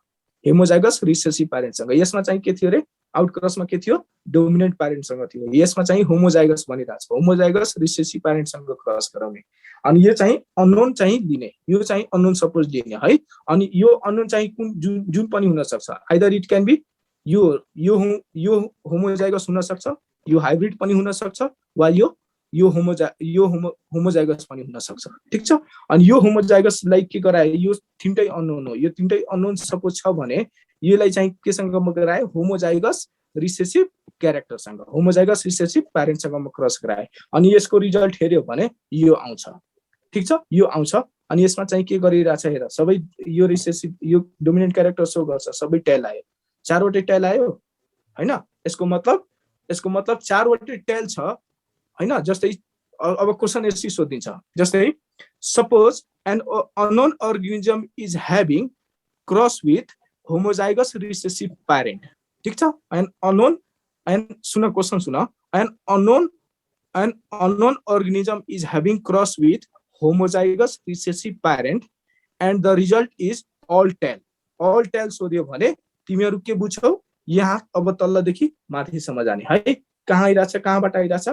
यसमा चाहिँ के थियो रे आउट क्रसमा के थियो डोमिनेन्ट प्यारेन्टसँग थियो यसमा चाहिँ होमोजाइगस भनिरहेछ होमोजाइगस रिसेसिभ प्यारेन्टसँग क्रस गराउने अनि यो चाहिँ अननोन चाहिँ लिने यो चाहिँ अननोन सपोज लिने है अनि यो अननोन चाहिँ कुन जुन पनि हुन सक्छ आइदर इट क्यान बी यो होमोजाइगस हुन सक्छ यो हाइब्रिड पनि हुन सक्छ वा यो होमोजाइगस पनि हुन सक्छ ठीक छ अनि यो होमोजाइगसलाई के गराए यो तीनटै अननोन हो यो तीनटै अननोन सपोज छ भने यसलाई चाहिँ केसँग म गराए होमोजाइगस रिसेसिभ क्यारेक्टरसँग होमोजाइगस रिसेसिभ प्यारेन्टसँग म क्रस गराए अनि यसको रिजल्ट हेर्यो भने यो आउँछ ठीक छ यो आउँछ अनि यसमा चाहिँ के गरिरहेछ हेर सबै यो रिसेसिभ यो डोमिनेन्ट क्यारेक्टर सो गर्छ सबै टेल आयो चारवटै टेल आयो हैन यसको मतलब यसको मतलब 4 वटा टेल छ हैन। जस्तै अब क्वेशन यसरी सोधिन्छ, जस्तै suppose an unknown organism is having cross with homozygous recessive parent. ठीक छ, एन अननोन सुन क्वेशन सुन, an unknown organism is having cross with homozygous recessive parent and the result is all tail। all tail सोध्यो भने तिमीहरु के बुझ्छौ, यहाँ अब तल्लदेखि माथिसम्म जाने है। कहाँ आइराछ, कहाँबाट आइराछ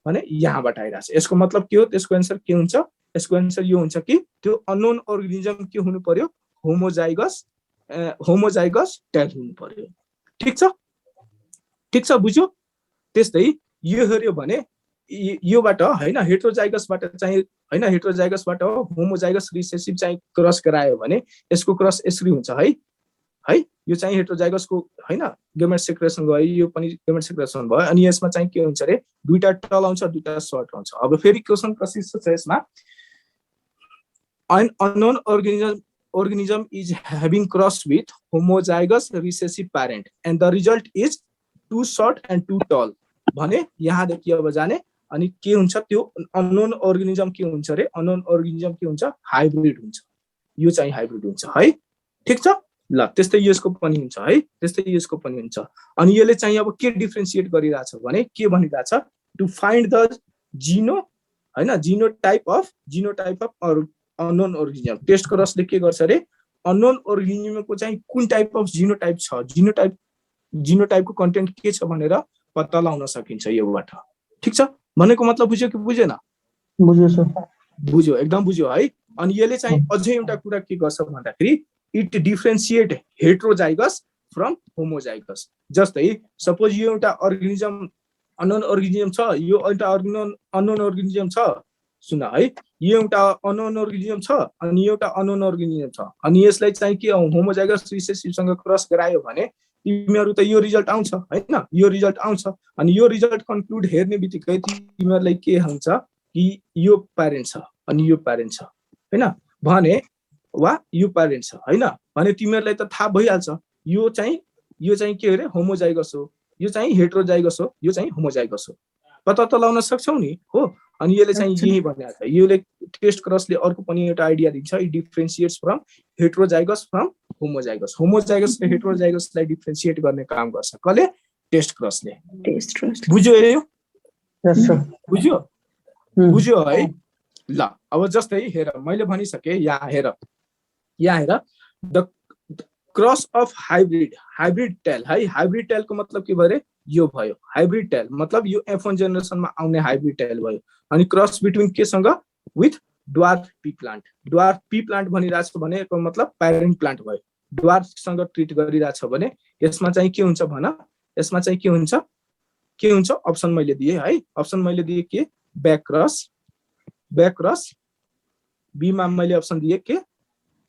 भने यहाँबाट आइराछ। यसको मतलब के हो, त्यसको आन्सर के हुन्छ, यसको आन्सर यो हुन्छ कि त्यो अननोन अर्गानिजम के हुनु पर्यो, होमोजाइगस टेल हुनु पर्यो। ठीक छ, ठीक छ, बुझ्यो। त्यस्तै यो हेर्यो भने योबाट हैन हेट्रोजाइगसबाट चाहिँ हैन हेट्रोजाइगसबाट होमोजाइगस रिसेसिभ चाहिँ क्रस गरायो भने यसको क्रस यसरी हुन्छ है। यो चाहिँ हेट्रोजाइगसको हैन गेमेट सेक्रेसन भयो, यो पनि गेमेट सेक्रेसन भयो। अनि यसमा चाहिँ के हुन्छ रे, दुईटा टल आउँछ, दुईटा सर्ट आउँछ। अब फेरि क्वेशन कसरी छ यसमा, an unknown organism is having cross with homozygous recessive parent and the result is 2 short and 2 tall भने यहाँदेखि अब जाने। अनि के हुन्छ त्यो अननोन अर्गानिजम के हुन्छ रे, अननोन अर्गानिजम के हुन्छ, हाइब्रिड हुन्छ। यो चाहिँ हाइब्रिड हुन्छ है। ठीक छ, ल त्यस्तै यसको पनि हुन्छ है, त्यस्तै यसको पनि हुन्छ। अनि यसले चाहिँ अब के डिफरेन्शिएट गरिरहेछ भने के भनिरहेछ, टु फाइन्ड द जिनो हैन genotype of unknown organism. Test क्रसले के गर्छ रे, अननोन अर्गानिजमको चाहिँ कुन टाइप अफ जिनोटाइप छ, जिनोटाइपको कन्टेन्ट के छ भनेर पत्ता लगाउन सकिन्छ योबाट। ठीक छ, भनेको मतलब बुझ्यो कि बुझेन? बुझ्यो सर, बुझ्यो, एकदम बुझ्यो है। अनि यसले चाहिँ अझै एउटा कुरा के गर्छ भन्दाखेरि it differentiate heterozygous from homozygous. जस्तै सपोज यो एउटा अर्गानिजम अननोन अर्गानिजम छ, यो एउटा अननोन अर्गानिजम छ, सुन है, यो एउटा अननोन अर्गानिजम छ अनि एउटा अननोन अर्गानिजम छ। अनि यसलाई चाहिँ के होमोजाइगस रिसेसिभसँग क्रस गरायो भने तिमीहरु त यो रिजल्ट आउँछ हैन, यो रिजल्ट आउँछ। अनि यो रिजल्ट कन्क्लुड हेर्ने बित्तिकै तिमीहरुलाई के हुन्छ कि यो प्यारेन्ट छ अनि यो प्यारेन्ट छ हैन भने, वा यो प्यारेन्ट छ हैन भने तिमीहरुलाई त थाहा भइहाल्छ यो चाहिँ के अरे होमोजाइगस हो, यो चाहिँ हेट्रोजाइगस हो, यो चाहिँ होमोजाइगस हो। पत्ता त लगाउन सक्छौ नि हो। अनि यसले चाहिँ यही भनेको छ, योले टेस्ट क्रसले अर्को पनि एउटा आइडिया दिन्छ, it differentiates from heterozygous from homozygous. Homozygous र हेट्रोजाइगसलाई डिफरेन्शिएट गर्ने काम गर्छ कसले, टेस्ट क्रसले। टेस्ट क्रस बुझ्यो यो? यस सर, बुझ्यो है। ल अब जस्तै हेर, मैले भनिसके, यहाँ हेर the cross of hybrid tall है। हाइब्रिड टेलको मतलब के भयो, यो भयो हाइब्रिड टेल, मतलब यो F1 जेनेरेसनमा आउने हाइब्रिड टेल भयो। अनि क्रस बिट्विन केसँग, with dwarf pea plant. Dwarf pea plant भनिरहेछ भने मतलब प्यारेन्ट प्लान्ट भयो। ड्वार्फसँग ट्रिट गरिरहेछ भने यसमा चाहिँ के हुन्छ भन, यसमा चाहिँ के हुन्छ अप्सन मैले दिए है। अप्सन मैले दिए के, ब्याक क्रस, बी मा मैले अप्सन दिए के,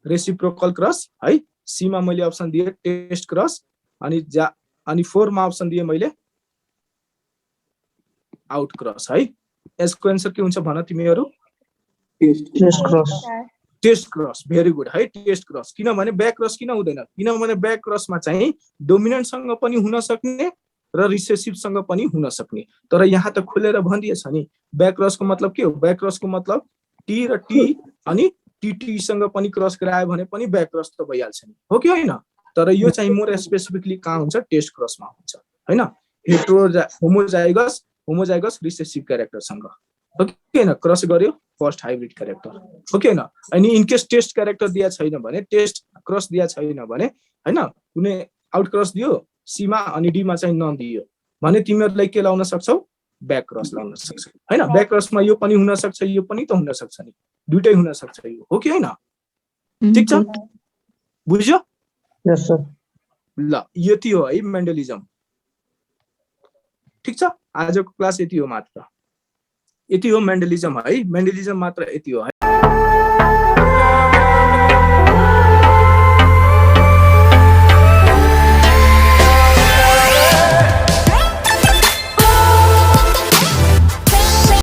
रेसिप्रोकल क्रस है, सी मा मैले अप्सन दिए टेस्ट क्रस, अनि 4 मा अप्सन दिए मैले आउट क्रस है। यसको आन्सर के हुन्छ भन तिमीहरु, टेस्ट क्रस। भेरी गुड है, टेस्ट क्रस। किनभने ब्याक क्रस किन हुँदैन, किनभने ब्याक क्रसमा चाहिँ डोमिनेन्टसँग पनि हुन सक्ने र रिसेसिभसँग पनि हुन सक्ने। तर यहाँ त खुलेर भनिदिएछ नि, ब्याक क्रसको मतलब के हो, ब्याक क्रसको मतलब टी र टी अनि टीटीसँग पनि क्रस गरायो भने पनि ब्याक क्रस त भइहाल्छ नि, हो कि होइन? तर यो चाहिँ मोर स्पेसिफिकली कहाँ हुन्छ, टेस्ट क्रसमा हुन्छ हैन, होमोजाइगस रिसेसिभ क्यारेक्टरसँग, हो कि हैन? क्रस गर्यो फर्स्ट हाइब्रिड क्यारेक्टर, हो कि हैन? अनि इन केस टेस्ट क्यारेक्टर दिया छैन भने, टेस्ट क्रस दिया छैन भने हैन, कुनै आउट क्रस दियो सी मा अनि डी मा चाहिँ नदियो भने तिमीहरुलाई के लाउन सक्छौ, ब्याक क्रस लाउन सक्छौ हैन। ब्याक क्रसमा यो पनि हुन सक्छ, यो पनि त हुन सक्छ नि, दुईटै हुन सक्छ यो, हो कि हैन? ठीक छ, बुझ्यो? यस सर। ल यति हो है मेन्डलिजम। ठीक छ, आजको क्लास यति हो मात्र, यति हो मेन्डलिजम है, मेन्डलिजम मात्र यति हो है।